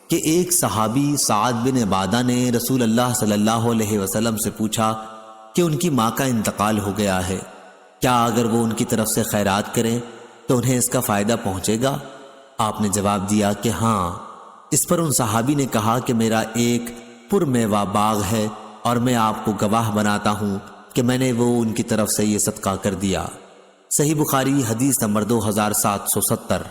کہ ایک صحابی سعد بن عبادہ نے رسول اللہ صلی اللہ علیہ وسلم سے پوچھا کہ ان کی ماں کا انتقال ہو گیا ہے، کیا اگر وہ ان کی طرف سے خیرات کریں تو انہیں اس کا فائدہ پہنچے گا؟ آپ نے جواب دیا کہ ہاں۔ اس پر ان صحابی نے کہا کہ میرا ایک پرمیوہ باغ ہے، اور میں آپ کو گواہ بناتا ہوں کہ میں نے وہ ان کی طرف سے یہ صدقہ کر دیا۔ صحیح بخاری حدیث نمبر 2770۔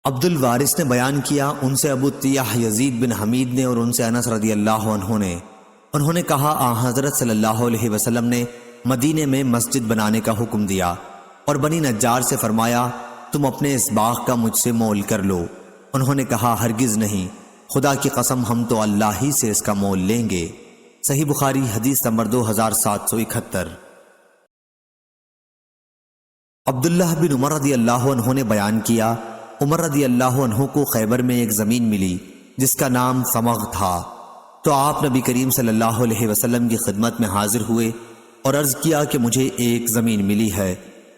عبد الوارث نے بیان کیا، ان سے ابو طیاح یزید بن حمید نے، اور ان سے انس رضی اللہ عنہ نے، انہوں نے کہا حضرت صلی اللہ علیہ وسلم نے مدینے میں مسجد بنانے کا حکم دیا، اور بنی نجار سے فرمایا تم اپنے اس باغ کا مجھ سے مول کر لو۔ انہوں نے کہا ہرگز نہیں، خدا کی قسم ہم تو اللہ ہی سے اس کا مول لیں گے۔ صحیح بخاری حدیث نمبر 2771۔ عبداللہ بن عمر رضی اللہ عنہ نے بیان کیا، عمر رضی اللہ عنہ کو خیبر میں ایک زمین ملی جس کا نام سمغ تھا، تو آپ نبی کریم صلی اللہ علیہ وسلم کی خدمت میں حاضر ہوئے اور عرض کیا کہ مجھے ایک زمین ملی ہے،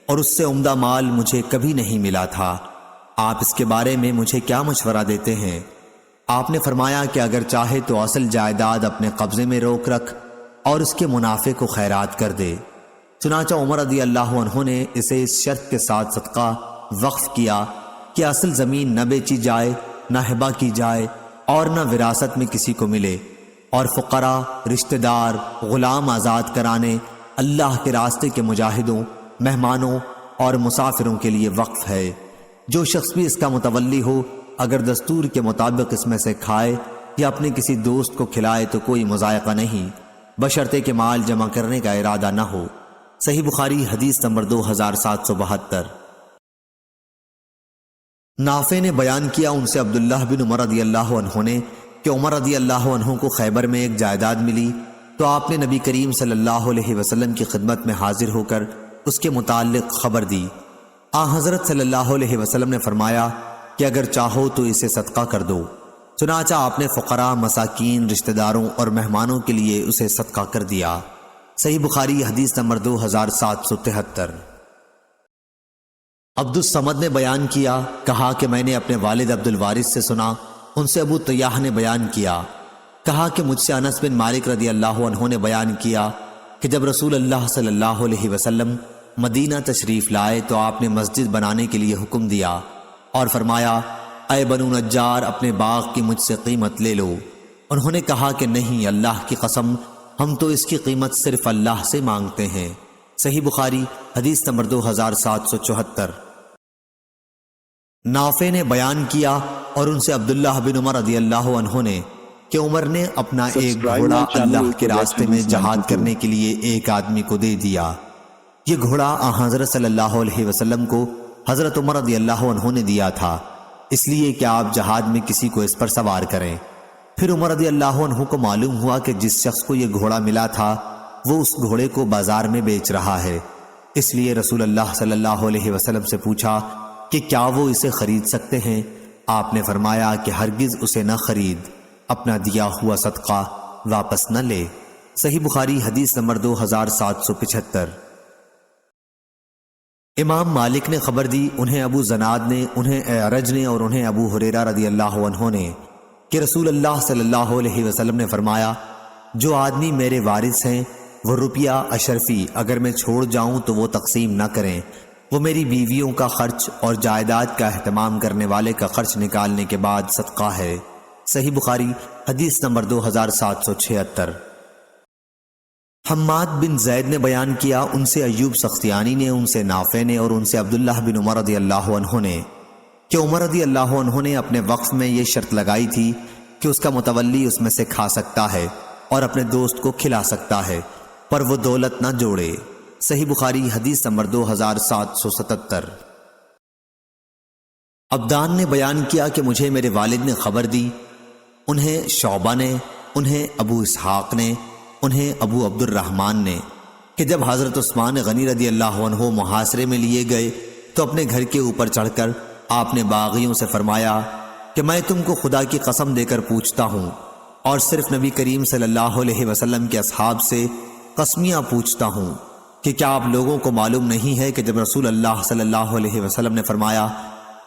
اور اس سے عمدہ مال مجھے کبھی نہیں ملا تھا، آپ اس کے بارے میں مجھے کیا مشورہ دیتے ہیں؟ آپ نے فرمایا کہ اگر چاہے تو اصل جائیداد اپنے قبضے میں روک رکھ اور اس کے منافع کو خیرات کر دے۔ چنانچہ عمر رضی اللہ عنہ نے اسے اس شرط کے ساتھ صدقہ وقف کیا کہ اصل زمین نہ بیچی جائے، نہ ہبہ کی جائے، اور نہ وراثت میں کسی کو ملے، اور فقراء، رشتہ دار، غلام آزاد کرانے، اللہ کے راستے کے مجاہدوں، مہمانوں اور مسافروں کے لیے وقف ہے۔ جو شخص بھی اس کا متولی ہو، اگر دستور کے مطابق اس میں سے کھائے یا اپنے کسی دوست کو کھلائے تو کوئی مضائقہ نہیں، بشرطے کہ مال جمع کرنے کا ارادہ نہ ہو۔ صحیح بخاری حدیث نمبر 2772۔ نافع نے بیان کیا، ان سے عبداللہ بن عمر رضی اللہ عنہ نے، کہ عمر رضی اللہ عنہ کو خیبر میں ایک جائیداد ملی، تو آپ نے نبی کریم صلی اللہ علیہ وسلم کی خدمت میں حاضر ہو کر اس کے متعلق خبر دی۔ حضرت صلی اللہ علیہ وسلم نے فرمایا کہ اگر چاہو تو اسے صدقہ کر دو۔ چنانچہ آپ نے فقراء، مساکین، رشتہ داروں اور مہمانوں کے لیے اسے صدقہ کر دیا۔ صحیح بخاری حدیث نمبر 2773۔ عبد الصمد نے بیان کیا، کہا کہ میں نے اپنے والد عبد الوارث سے سنا، ان سے ابو طیاح نے بیان کیا، کہا کہ مجھ سے انس بن مالک رضی اللہ عنہ نے بیان کیا کہ جب رسول اللہ صلی اللہ علیہ وسلم مدینہ تشریف لائے تو آپ نے مسجد بنانے کے لیے حکم دیا اور فرمایا، اے بنو نجار، اپنے باغ کی مجھ سے قیمت لے لو۔ انہوں نے کہا کہ نہیں، اللہ کی قسم، ہم تو اس کی قیمت صرف اللہ سے مانگتے ہیں۔ صحیح بخاری حدیث نمبر 2774۔ نافع نے بیان کیا، اور ان سے عبداللہ بن عمر رضی اللہ عنہ نے، کہ عمر نے اپنا ایک گھوڑا اللہ کے راستے میں جہاد کرنے کے لیے ایک آدمی کو دے دیا۔ یہ گھوڑا حضرت صلی اللہ علیہ وسلم کو حضرت عمر رضی اللہ عنہ نے دیا تھا، اس لیے کہ آپ جہاد میں کسی کو اس پر سوار کریں۔ پھر عمر رضی اللہ عنہ کو معلوم ہوا کہ جس شخص کو یہ گھوڑا ملا تھا وہ اس گھوڑے کو بازار میں بیچ رہا ہے، اس لیے رسول اللہ صلی اللہ علیہ وسلم سے پوچھا کہ کیا وہ اسے خرید سکتے ہیں؟ آپ نے فرمایا کہ ہرگز اسے نہ خرید، اپنا دیا ہوا صدقہ واپس نہ لے۔ صحیح بخاری حدیث نمبر 2775۔ امام مالک نے خبر دی، انہیں ابو زناد نے، انہیں اعرج نے اور انہیں ابو ہریرہ رضی اللہ عنہ نے کہ رسول اللہ صلی اللہ علیہ وسلم نے فرمایا، جو آدمی میرے وارث ہیں وہ روپیہ اشرفی اگر میں چھوڑ جاؤں تو وہ تقسیم نہ کریں، وہ میری بیویوں کا خرچ اور جائیداد کا اہتمام کرنے والے کا خرچ نکالنے کے بعد صدقہ ہے۔ صحیح بخاری حدیث نمبر 2776۔ حماد بن زید نے بیان کیا، ان سے ایوب سختیانی نے، ان سے نافع نے اور ان سے عبداللہ بن عمر رضی اللہ عنہ نے کہ عمر رضی اللہ عنہ نے اپنے وقف میں یہ شرط لگائی تھی کہ اس کا متولی اس میں سے کھا سکتا ہے اور اپنے دوست کو کھلا سکتا ہے، پر وہ دولت نہ جوڑے۔ صحیح بخاری حدیث نمبر 2777۔ عبدان نے بیان کیا کہ مجھے میرے والد نے خبر دی، انہیں شعبہ نے، انہیں ابو اسحاق نے، انہیں ابو عبد الرحمن نے کہ جب حضرت عثمان غنی رضی اللہ عنہ محاصرے میں لیے گئے تو اپنے گھر کے اوپر چڑھ کر آپ نے باغیوں سے فرمایا کہ میں تم کو خدا کی قسم دے کر پوچھتا ہوں اور صرف نبی کریم صلی اللہ علیہ وسلم کے اصحاب سے قسمیاں پوچھتا ہوں کہ کیا آپ لوگوں کو معلوم نہیں ہے کہ جب رسول اللہ صلی اللہ علیہ وسلم نے فرمایا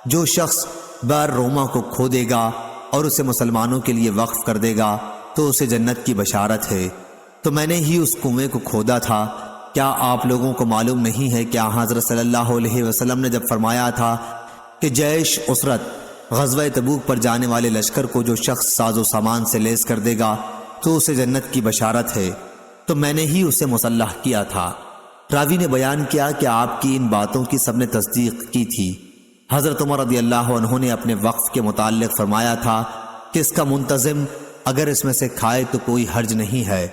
جو شخص بیر روما کو کھو دے گا اور اسے مسلمانوں کے لیے وقف کر دے گا تو اسے جنت کی بشارت ہے، تو میں نے ہی اس کنویں کو کھودا تھا۔ کیا آپ لوگوں کو معلوم نہیں ہے کہ حضرت صلی اللہ علیہ وسلم نے جب فرمایا تھا کہ جیش اسرت غزوہ تبوک پر جانے والے لشکر کو جو شخص ساز و سامان سے لیس کر دے گا تو اسے جنت کی بشارت ہے، تو میں نے ہی اسے مسلح کیا تھا۔ راوی نے بیان کیا کہ آپ کی ان باتوں کی سب نے تصدیق کی تھی۔ حضرت عمر رضی اللہ عنہ نے اپنے وقف کے متعلق فرمایا تھا کہ اس کا منتظم اگر اس میں سے کھائے تو کوئی حرج نہیں ہے۔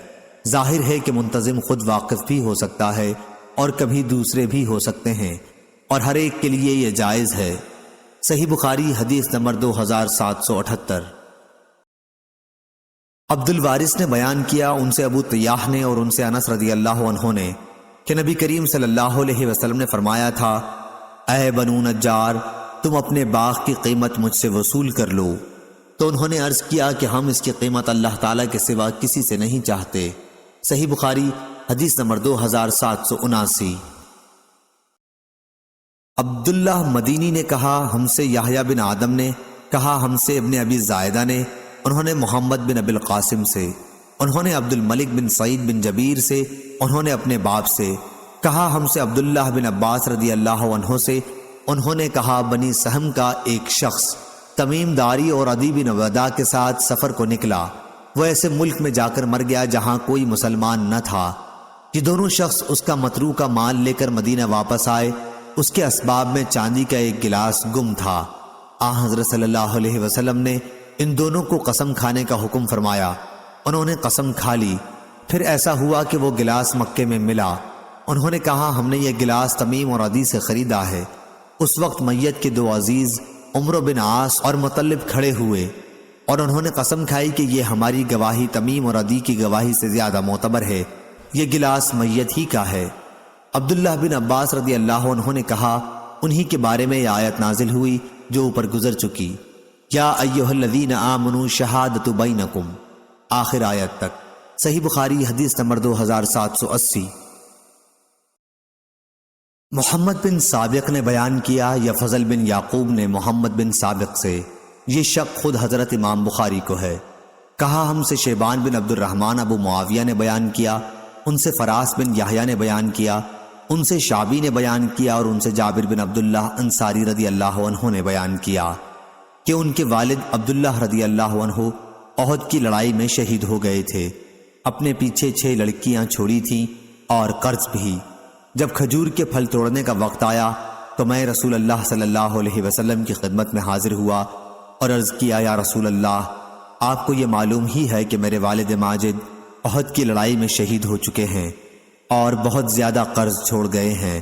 ظاہر ہے کہ منتظم خود واقف بھی ہو سکتا ہے اور کبھی دوسرے بھی ہو سکتے ہیں، اور ہر ایک کے لیے یہ جائز ہے۔ صحیح بخاری حدیث نمبر 2778۔ عبد الوارث نے بیان کیا، ان سے ابو طیاح نے اور ان سے انس رضی اللہ عنہ نے کہ نبی کریم صلی اللہ علیہ وسلم نے فرمایا تھا، اے بنو نجار، تم اپنے باغ کی قیمت مجھ سے وصول کر لو۔ تو انہوں نے عرض کیا کہ ہم اس کی قیمت اللہ تعالیٰ کے سوا کسی سے نہیں چاہتے۔ صحیح بخاری حدیث نمبر 2779۔ عبداللہ مدینی نے کہا، ہم سے یحییٰ بن آدم نے کہا، ہم سے ابن ابی زائدہ نے، انہوں نے محمد بن ابی القاسم سے، انہوں نے عبد الملک بن سعید بن جبیر سے، انہوں نے اپنے باپ سے کہا، ہم سے عبداللہ بن عباس رضی اللہ عنہ سے، انہوں نے کہا، بنی سہم کا ایک شخص تمیم داری اور عدی بن ودا کے ساتھ سفر کو نکلا، وہ ایسے ملک میں جا کر مر گیا جہاں کوئی مسلمان نہ تھا۔ یہ دونوں شخص اس کا متروکہ مال لے کر مدینہ واپس آئے، اس کے اسباب میں چاندی کا ایک گلاس گم تھا۔ حضرت صلی اللہ علیہ وسلم نے ان دونوں کو قسم کھانے کا حکم فرمایا، انہوں نے قسم کھا لی۔ پھر ایسا ہوا کہ وہ گلاس مکے میں ملا، انہوں نے کہا، ہم نے یہ گلاس تمیم اور عدی سے خریدا ہے۔ اس وقت میت کے دو عزیز عمرو بن عاص اور مطلب کھڑے ہوئے اور انہوں نے قسم کھائی کہ یہ ہماری گواہی تمیم اور عدی کی گواہی سے زیادہ معتبر ہے، یہ گلاس میت ہی کا ہے۔ عبداللہ بن عباس رضی اللہ عنہ نے کہا، انہی کے بارے میں یہ آیت نازل ہوئی جو اوپر گزر چکی، یا ایھا الذین آمنوا شہادۃ بینکم، آخر آیت تک۔ صحیح بخاری حدیث نمبر 2780۔ محمد بن سابق نے بیان کیا، یا فضل بن یعقوب نے محمد بن سابق سے، یہ شک خود حضرت امام بخاری کو ہے، کہا، ہم سے شیبان بن عبد الرحمن ابو معاویہ نے بیان کیا، ان سے فراس بن یحییٰ نے بیان کیا، ان سے شعبی نے بیان کیا اور ان سے جابر بن عبداللہ انصاری رضی اللہ عنہ نے بیان کیا کہ ان کے والد عبداللہ رضی اللہ عنہ احد کی لڑائی میں شہید ہو گئے تھے، اپنے پیچھے 6 لڑکیاں چھوڑی تھیں اور قرض بھی۔ جب کھجور کے پھل توڑنے کا وقت آیا تو میں رسول اللہ صلی اللہ علیہ وسلم کی خدمت میں حاضر ہوا اور عرض کیا، یا رسول اللہ، آپ کو یہ معلوم ہی ہے کہ میرے والد ماجد احد کی لڑائی میں شہید ہو چکے ہیں اور بہت زیادہ قرض چھوڑ گئے ہیں۔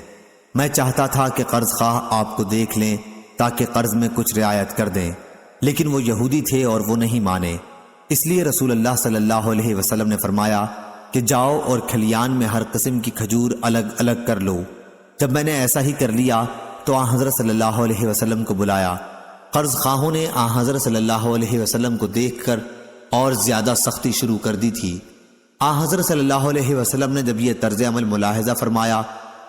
میں چاہتا تھا کہ قرض خواہ آپ کو دیکھ لیں تاکہ قرض میں کچھ رعایت کر دیں، لیکن وہ یہودی تھے اور وہ نہیں مانے، اس لیے رسول اللہ صلی اللہ علیہ وسلم نے فرمایا کہ جاؤ اور کھلیان میں ہر قسم کی کھجور الگ الگ کر لو۔ جب میں نے ایسا ہی کر لیا تو حضرت صلی اللہ علیہ وسلم کو بلایا۔ قرض خواہوں نے حضرت صلی اللہ علیہ وسلم کو دیکھ کر اور زیادہ سختی شروع کر دی تھی۔ حضرت صلی اللہ علیہ وسلم نے جب یہ طرز عمل ملاحظہ فرمایا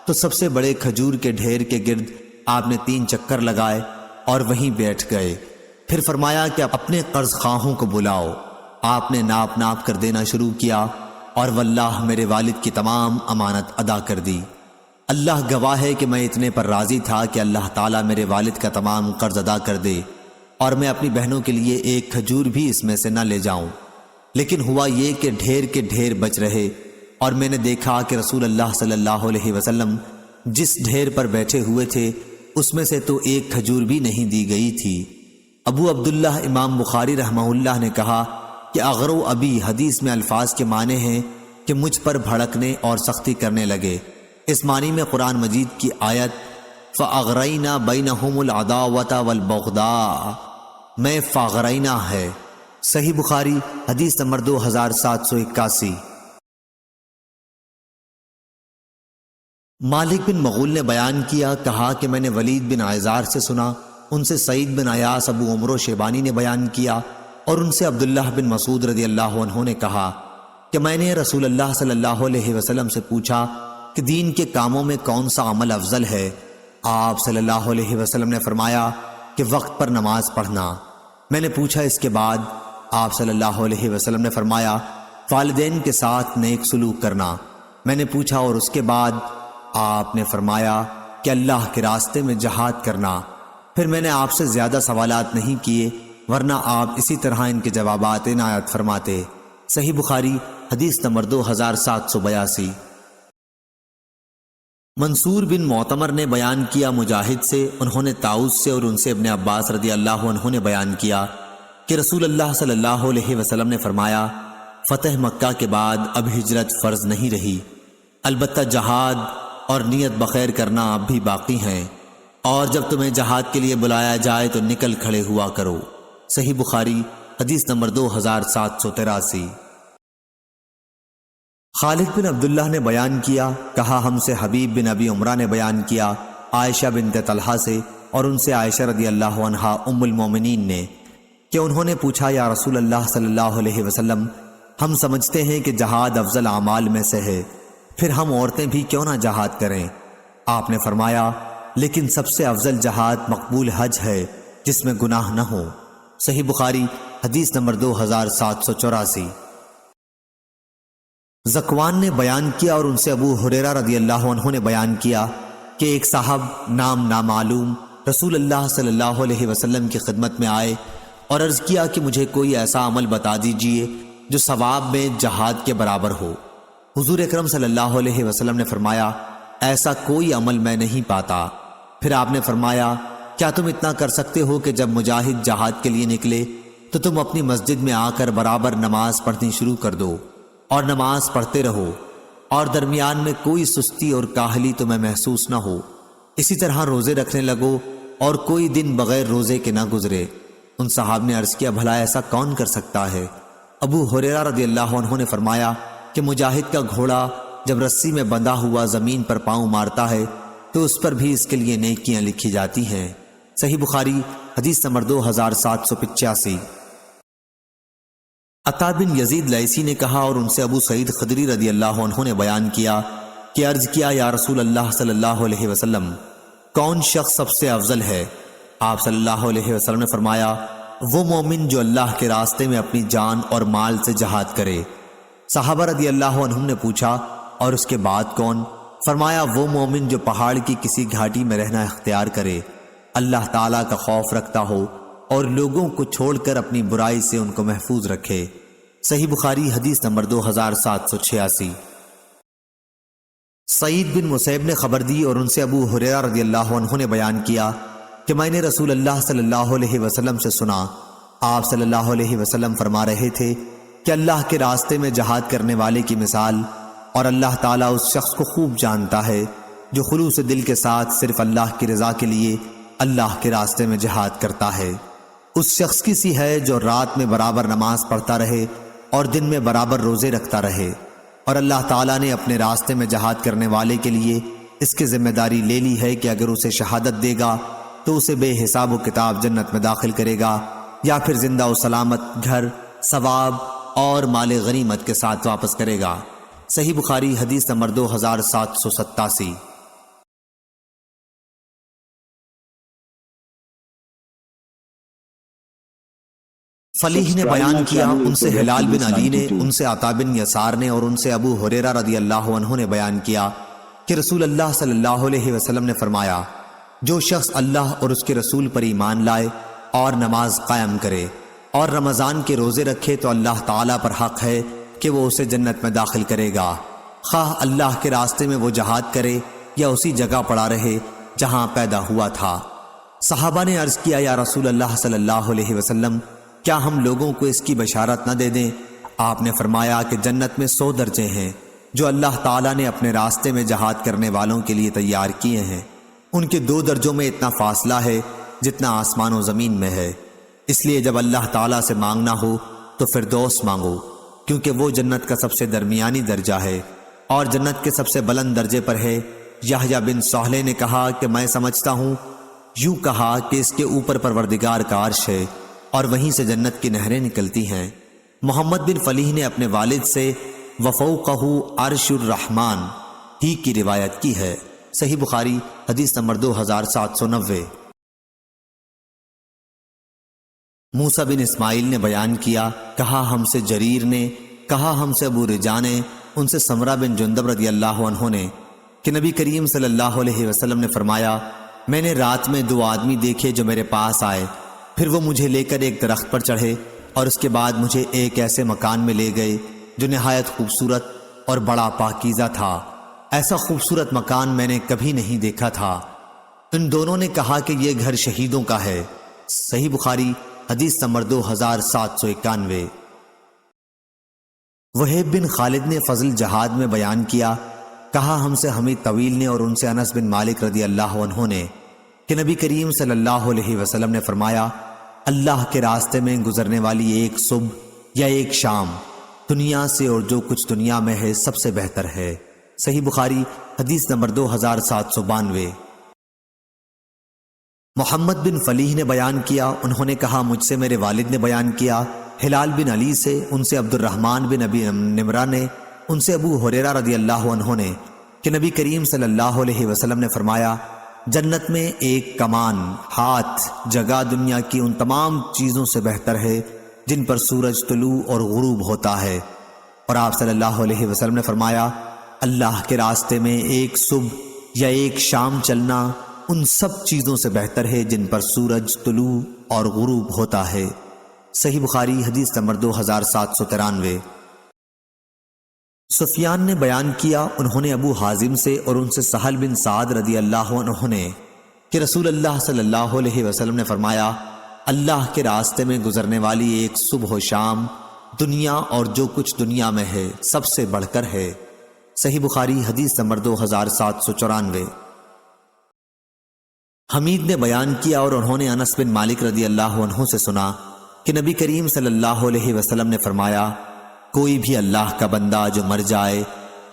تو سب سے بڑے کھجور کے ڈھیر کے گرد آپ نے 3 چکر لگائے اور وہیں بیٹھ گئے۔ پھر فرمایا کہ اپنے قرض خواہوں کو بلاؤ۔ آپ نے ناپ ناپ کر دینا شروع کیا اور واللہ میرے والد کی تمام امانت ادا کر دی۔ اللہ گواہ ہے کہ میں اتنے پر راضی تھا کہ اللہ تعالیٰ میرے والد کا تمام قرض ادا کر دے اور میں اپنی بہنوں کے لیے ایک کھجور بھی اس میں سے نہ لے جاؤں۔ لیکن ہوا یہ کہ ڈھیر کے ڈھیر بچ رہے اور میں نے دیکھا کہ رسول اللہ صلی اللہ علیہ وسلم جس ڈھیر پر بیٹھے ہوئے تھے اس میں سے تو ایک کھجور بھی نہیں دی گئی تھی۔ ابو عبداللہ امام بخاری رحمہ اللہ نے کہا کہ اغرو ابی حدیث میں الفاظ کے معنی ہیں کہ مجھ پر بھڑکنے اور سختی کرنے لگے۔ اس معنی میں قرآن مجید کی آیت فَأَغْرَيْنَا بَيْنَهُمُ الْعَدَاوَةَ وَالْبَغْضَاءَ میں فَأَغْرَيْنَا ہے۔ صحیح بخاری حدیث نمبر 2781۔ مالک بن مغول نے بیان کیا، کہا کہ میں نے ولید بن عیزار سے سنا، ان سے سعید بن عیاس ابو عمرو شیبانی نے بیان کیا اور ان سے عبداللہ بن مسعود رضی اللہ عنہ نے کہا کہ میں نے رسول اللہ صلی اللہ علیہ وسلم سے پوچھا کہ دین کے کاموں میں کون سا عمل افضل ہے؟ آپ صلی اللہ علیہ وسلم نے فرمایا کہ وقت پر نماز پڑھنا۔ میں نے پوچھا اس کے بعد؟ آپ صلی اللہ علیہ وسلم نے فرمایا والدین کے ساتھ نیک سلوک کرنا۔ میں نے پوچھا اور اس کے بعد؟ آپ نے فرمایا کہ اللہ کے راستے میں جہاد کرنا۔ پھر میں نے آپ سے زیادہ سوالات نہیں کیے ورنہ آپ اسی طرح ان کے جوابات عنایت فرماتے۔ صحیح بخاری حدیث نمبر 2782۔ منصور بن معتمر نے بیان کیا مجاہد سے، انہوں نے طاؤس سے اور ان سے ابن عباس رضی اللہ عنہ نے بیان کیا کہ رسول اللہ صلی اللہ علیہ وسلم نے فرمایا فتح مکہ کے بعد اب ہجرت فرض نہیں رہی، البتہ جہاد اور نیت بخیر کرنا اب بھی باقی ہیں، اور جب تمہیں جہاد کے لیے بلایا جائے تو نکل کھڑے ہوا کرو۔ صحیح بخاری حدیث نمبر 2783۔ خالد بن عبداللہ نے بیان کیا، کہا ہم سے حبیب بن ابی عمرہ نے بیان کیا عائشہ بنت طلحہ سے اور ان سے عائشہ رضی اللہ عنہا ام المومنین نے کہ انہوں نے پوچھا یا رسول اللہ صلی اللہ علیہ وسلم ہم سمجھتے ہیں کہ جہاد افضل اعمال میں سے ہے، پھر ہم عورتیں بھی کیوں نہ جہاد کریں؟ آپ نے فرمایا لیکن سب سے افضل جہاد مقبول حج ہے جس میں گناہ نہ ہو۔ صحیح بخاری حدیث نمبر 2784۔ زکوان نے بیان کیا اور ان سے ابو ہریرہ رضی اللہ عنہ نے بیان کیا کہ ایک صاحب نام نامعلوم رسول اللہ صلی اللہ علیہ وسلم کی خدمت میں آئے اور عرض کیا کہ مجھے کوئی ایسا عمل بتا دیجئے جو ثواب میں جہاد کے برابر ہو۔ حضور اکرم صلی اللہ علیہ وسلم نے فرمایا ایسا کوئی عمل میں نہیں پاتا۔ پھر آپ نے فرمایا کیا تم اتنا کر سکتے ہو کہ جب مجاہد جہاد کے لیے نکلے تو تم اپنی مسجد میں آ کر برابر نماز پڑھنی شروع کر دو اور نماز پڑھتے رہو اور درمیان میں کوئی سستی اور کاہلی تمہیں محسوس نہ ہو، اسی طرح روزے رکھنے لگو اور کوئی دن بغیر روزے کے نہ گزرے۔ ان صحاب نے عرض کیا بھلا ایسا کون کر سکتا ہے؟ ابو ہریرہ رضی اللہ عنہ نے فرمایا کہ مجاہد کا گھوڑا جب رسی میں بندھا ہوا زمین پر پاؤں مارتا ہے تو اس پر بھی اس کے لیے نیکیاں لکھی جاتی ہیں۔ صحیح بخاری حدیث نمبر 2785۔ عطا بن یزید لیثی نے کہا اور ان سے ابو سعید خدری رضی اللہ عنہ نے بیان کیا کہ عرض کیا یا رسول اللہ صلی اللہ علیہ وسلم کون شخص سب سے افضل ہے؟ آپ صلی اللہ علیہ وسلم نے فرمایا وہ مومن جو اللہ کے راستے میں اپنی جان اور مال سے جہاد کرے۔ صحابہ رضی اللہ عنہم نے پوچھا اور اس کے بعد کون؟ فرمایا وہ مومن جو پہاڑ کی کسی گھاٹی میں رہنا اختیار کرے، اللہ تعالیٰ کا خوف رکھتا ہو اور لوگوں کو چھوڑ کر اپنی برائی سے ان کو محفوظ رکھے۔ صحیح بخاری حدیث نمبر 2786۔ سعید بن مسیب نے خبر دی اور ان سے ابو ہریرہ رضی اللہ عنہ نے بیان کیا کہ میں نے رسول اللہ صلی اللہ علیہ وسلم سے سنا، آپ صلی اللہ علیہ وسلم فرما رہے تھے کہ اللہ کے راستے میں جہاد کرنے والے کی مثال، اور اللہ تعالیٰ اس شخص کو خوب جانتا ہے جو خلوص دل کے ساتھ صرف اللہ کی رضا کے لیے اللہ کے راستے میں جہاد کرتا ہے، اس شخص کی سی ہے جو رات میں برابر نماز پڑھتا رہے اور دن میں برابر روزے رکھتا رہے، اور اللہ تعالیٰ نے اپنے راستے میں جہاد کرنے والے کے لیے اس کی ذمہ داری لے لی ہے کہ اگر اسے شہادت دے گا تو اسے بے حساب و کتاب جنت میں داخل کرے گا، یا پھر زندہ و سلامت گھر، ثواب اور مال غنیمت کے ساتھ واپس کرے گا۔ صحیح بخاری حدیث نمبر 2787۔ فلیح نے بیان کیا، ان سے ہلال بن علی نے، ان سے عطا بن یسار نے اور ان سے ابو ہریرہ رضی اللہ عنہ نے بیان کیا کہ رسول اللہ صلی اللہ علیہ وسلم نے فرمایا، جو شخص اللہ اور اس کے رسول پر ایمان لائے اور نماز قائم کرے اور رمضان کے روزے رکھے تو اللہ تعالیٰ پر حق ہے کہ وہ اسے جنت میں داخل کرے گا، خواہ اللہ کے راستے میں وہ جہاد کرے یا اسی جگہ پڑا رہے جہاں پیدا ہوا تھا۔ صحابہ نے عرض کیا، یا رسول اللہ صلی اللہ علیہ وسلم، کیا ہم لوگوں کو اس کی بشارت نہ دے دیں؟ آپ نے فرمایا کہ جنت میں 100 درجے ہیں جو اللہ تعالیٰ نے اپنے راستے میں جہاد کرنے والوں کے لیے تیار کیے ہیں۔ ان کے 2 درجوں میں اتنا فاصلہ ہے جتنا آسمان و زمین میں ہے، اس لیے جب اللہ تعالیٰ سے مانگنا ہو تو فردوس مانگو، کیونکہ وہ جنت کا سب سے درمیانی درجہ ہے اور جنت کے سب سے بلند درجے پر ہے۔ یحییٰ بن صالح نے کہا کہ میں سمجھتا ہوں یوں کہا کہ اس کے اوپر پروردگار کا عرش ہے اور وہیں سے جنت کی نہریں نکلتی ہیں۔ محمد بن فلیح نے اپنے والد سے وفوقہ عرش الرحمن ہی کی روایت کی ہے۔ صحیح بخاری حدیث نمبر 2790۔ موسیٰ بن اسماعیل نے بیان کیا، کہا ہم سے جریر نے، کہا ہم سے ابو رجا نے، ان سے سمرہ بن جندب رضی اللہ عنہ نے کہ نبی کریم صلی اللہ علیہ وسلم نے فرمایا، میں نے رات میں 2 آدمی دیکھے جو میرے پاس آئے، پھر وہ مجھے لے کر ایک درخت پر چڑھے اور اس کے بعد مجھے ایک ایسے مکان میں لے گئے جو نہایت خوبصورت اور بڑا پاکیزہ تھا۔ ایسا خوبصورت مکان میں نے کبھی نہیں دیکھا تھا۔ ان دونوں نے کہا کہ یہ گھر شہیدوں کا ہے۔ صحیح بخاری حدیث نمبر 2791۔ وہیب بن خالد نے فضل جہاد میں بیان کیا، کہا ہم سے حمید طویل نے اور ان سے انس بن مالک رضی اللہ عنہ نے کہ نبی کریم صلی اللہ علیہ وسلم نے فرمایا، اللہ کے راستے میں گزرنے والی ایک صبح یا ایک شام دنیا سے اور جو کچھ دنیا میں ہے سب سے بہتر ہے۔ صحیح بخاری حدیث نمبر 2792۔ محمد بن فلیح نے بیان کیا، انہوں نے کہا مجھ سے میرے والد نے بیان کیا، ہلال بن علی سے، ان سے عبد الرحمن بن ابی نمرہ نے، ان سے ابو ہریرہ رضی اللہ عنہ نے کہ نبی کریم صلی اللہ علیہ وسلم نے فرمایا، جنت میں ایک کمان ہاتھ جگہ دنیا کی ان تمام چیزوں سے بہتر ہے جن پر سورج طلوع اور غروب ہوتا ہے۔ اور آپ صلی اللہ علیہ وسلم نے فرمایا، اللہ کے راستے میں ایک صبح یا ایک شام چلنا ان سب چیزوں سے بہتر ہے جن پر سورج طلوع اور غروب ہوتا ہے۔ صحیح بخاری حدیث نمبر 2793۔ سفیان نے بیان کیا، انہوں نے ابو حازم سے اور ان سے سہل بن سعد رضی اللہ عنہ نے کہ رسول اللہ صلی اللہ علیہ وسلم نے فرمایا، اللہ کے راستے میں گزرنے والی ایک صبح و شام دنیا اور جو کچھ دنیا میں ہے سب سے بڑھ کر ہے۔ صحیح بخاری حدیث نمبر 2794۔ حمید نے بیان کیا اور انہوں نے انس بن مالک رضی اللہ عنہ سے سنا کہ نبی کریم صلی اللہ علیہ وسلم نے فرمایا، کوئی بھی اللہ کا بندہ جو مر جائے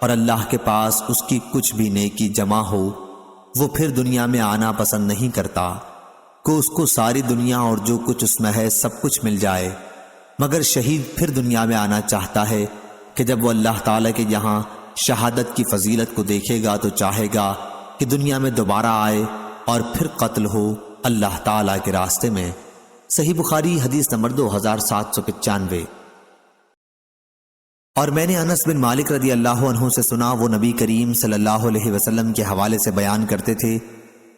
اور اللہ کے پاس اس کی کچھ بھی نیکی جمع ہو، وہ پھر دنیا میں آنا پسند نہیں کرتا کہ اس کو ساری دنیا اور جو کچھ اس میں ہے سب کچھ مل جائے، مگر شہید پھر دنیا میں آنا چاہتا ہے کہ جب وہ اللہ تعالیٰ کے یہاں شہادت کی فضیلت کو دیکھے گا تو چاہے گا کہ دنیا میں دوبارہ آئے اور پھر قتل ہو اللہ تعالیٰ کے راستے میں۔ صحیح بخاری حدیث نمبر 2795۔ اور میں نے انس بن مالک رضی اللہ عنہ سے سنا، وہ نبی کریم صلی اللہ علیہ وسلم کے حوالے سے بیان کرتے تھے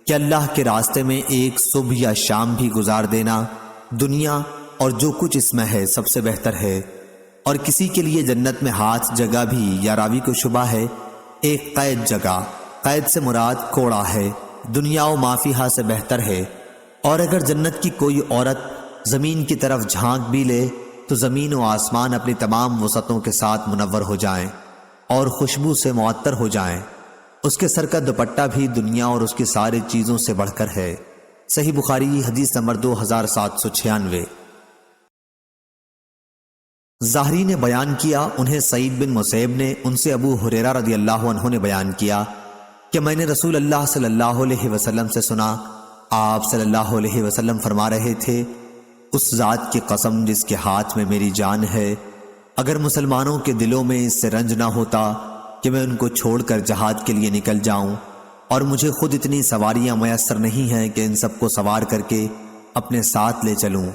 کہ اللہ کے راستے میں ایک صبح یا شام بھی گزار دینا دنیا اور جو کچھ اس میں ہے سب سے بہتر ہے، اور کسی کے لیے جنت میں ہاتھ جگہ بھی، یا راوی کو شبہ ہے، ایک قید جگہ، قید سے مراد کوڑا ہے، دنیا و مافیہا سے بہتر ہے۔ اور اگر جنت کی کوئی عورت زمین کی طرف جھانک بھی لے تو زمین و آسمان اپنی تمام وسعتوں کے ساتھ منور ہو جائیں اور خوشبو سے معطر ہو جائیں، اس کے سر کا دوپٹہ بھی دنیا اور اس کی ساری چیزوں سے بڑھ کر ہے۔ صحیح بخاری حدیث نمبر 2796۔ ظاہری نے بیان کیا، انہیں سعید بن مسیب نے، ان سے ابو ہریرہ رضی اللہ عنہ نے بیان کیا کہ میں نے رسول اللہ صلی اللہ علیہ وسلم سے سنا، آپ صلی اللہ علیہ وسلم فرما رہے تھے، اس ذات کی قسم جس کے ہاتھ میں میری جان ہے، اگر مسلمانوں کے دلوں میں اس سے رنج نہ ہوتا کہ میں ان کو چھوڑ کر جہاد کے لیے نکل جاؤں، اور مجھے خود اتنی سواریاں میسر نہیں ہیں کہ ان سب کو سوار کر کے اپنے ساتھ لے چلوں،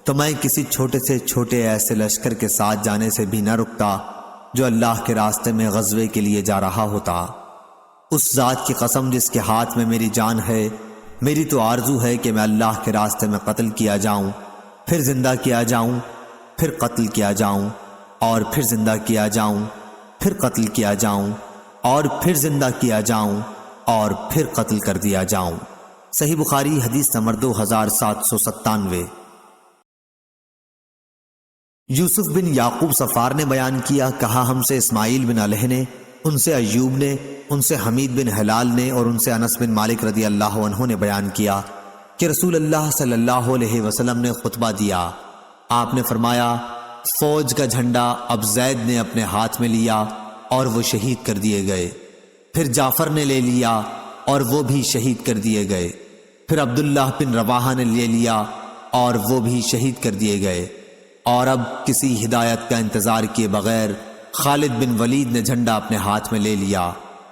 تو میں کسی چھوٹے سے چھوٹے ایسے لشکر کے ساتھ جانے سے بھی نہ رکتا جو اللہ کے راستے میں غزوے کے لیے جا رہا ہوتا۔ اس ذات کی قسم جس کے ہاتھ میں میری جان ہے، میری تو آرزو ہے کہ میں اللہ کے راستے میں قتل کیا جاؤں، پھر زندہ کیا جاؤں، پھر قتل کیا جاؤں، اور پھر زندہ کیا جاؤں، پھر قتل کیا جاؤں، اور پھر زندہ کیا جاؤں، اور پھر قتل کر دیا جاؤں۔ صحیح بخاری حدیث نمبر 2797۔ یوسف بن یعقوب صفار نے بیان کیا، کہا ہم سے اسماعیل بن علیہ نے، ان سے ایوب نے، ان سے حمید بن ہلال نے، اور ان سے انس بن مالک رضی اللہ عنہ نے بیان کیا کہ رسول اللہ صلی اللہ علیہ وسلم نے خطبہ دیا۔ آپ نے فرمایا، فوج کا جھنڈا اب زید نے اپنے ہاتھ میں لیا اور وہ شہید کر دیے گئے، پھر جعفر نے لے لیا اور وہ بھی شہید کر دیے گئے، پھر عبداللہ بن رواحہ نے لے لیا اور وہ بھی شہید کر دیے گئے، اور اب کسی ہدایت کا انتظار کیے بغیر خالد بن ولید نے جھنڈا اپنے ہاتھ میں لے لیا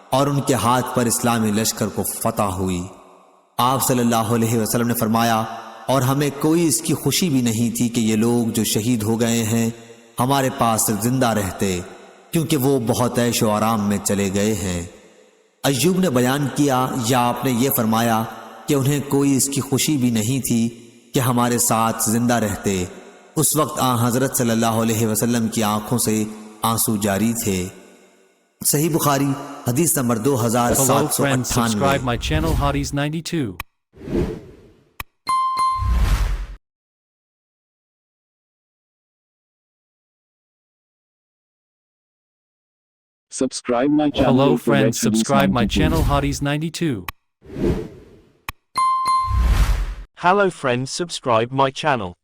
اور ان کے ہاتھ پر اسلامی لشکر کو فتح ہوئی۔ آپ صلی اللہ علیہ وسلم نے فرمایا، اور ہمیں کوئی اس کی خوشی بھی نہیں تھی کہ یہ لوگ جو شہید ہو گئے ہیں ہمارے پاس زندہ رہتے، کیونکہ وہ بہت عیش و آرام میں چلے گئے ہیں۔ ایوب نے بیان کیا، یا آپ نے یہ فرمایا کہ انہیں کوئی اس کی خوشی بھی نہیں تھی کہ ہمارے ساتھ زندہ رہتے۔ اس وقت حضرت صلی اللہ علیہ وسلم کی آنکھوں سے آنسو جاری تھے۔ صحیح بخاری حدیث number 2798۔ Hello friends, subscribe my channel Hotties 92. Subscribe my channel. Hello for friends, Red subscribe my 92. channel Hotties 92. Hello friends, subscribe my channel.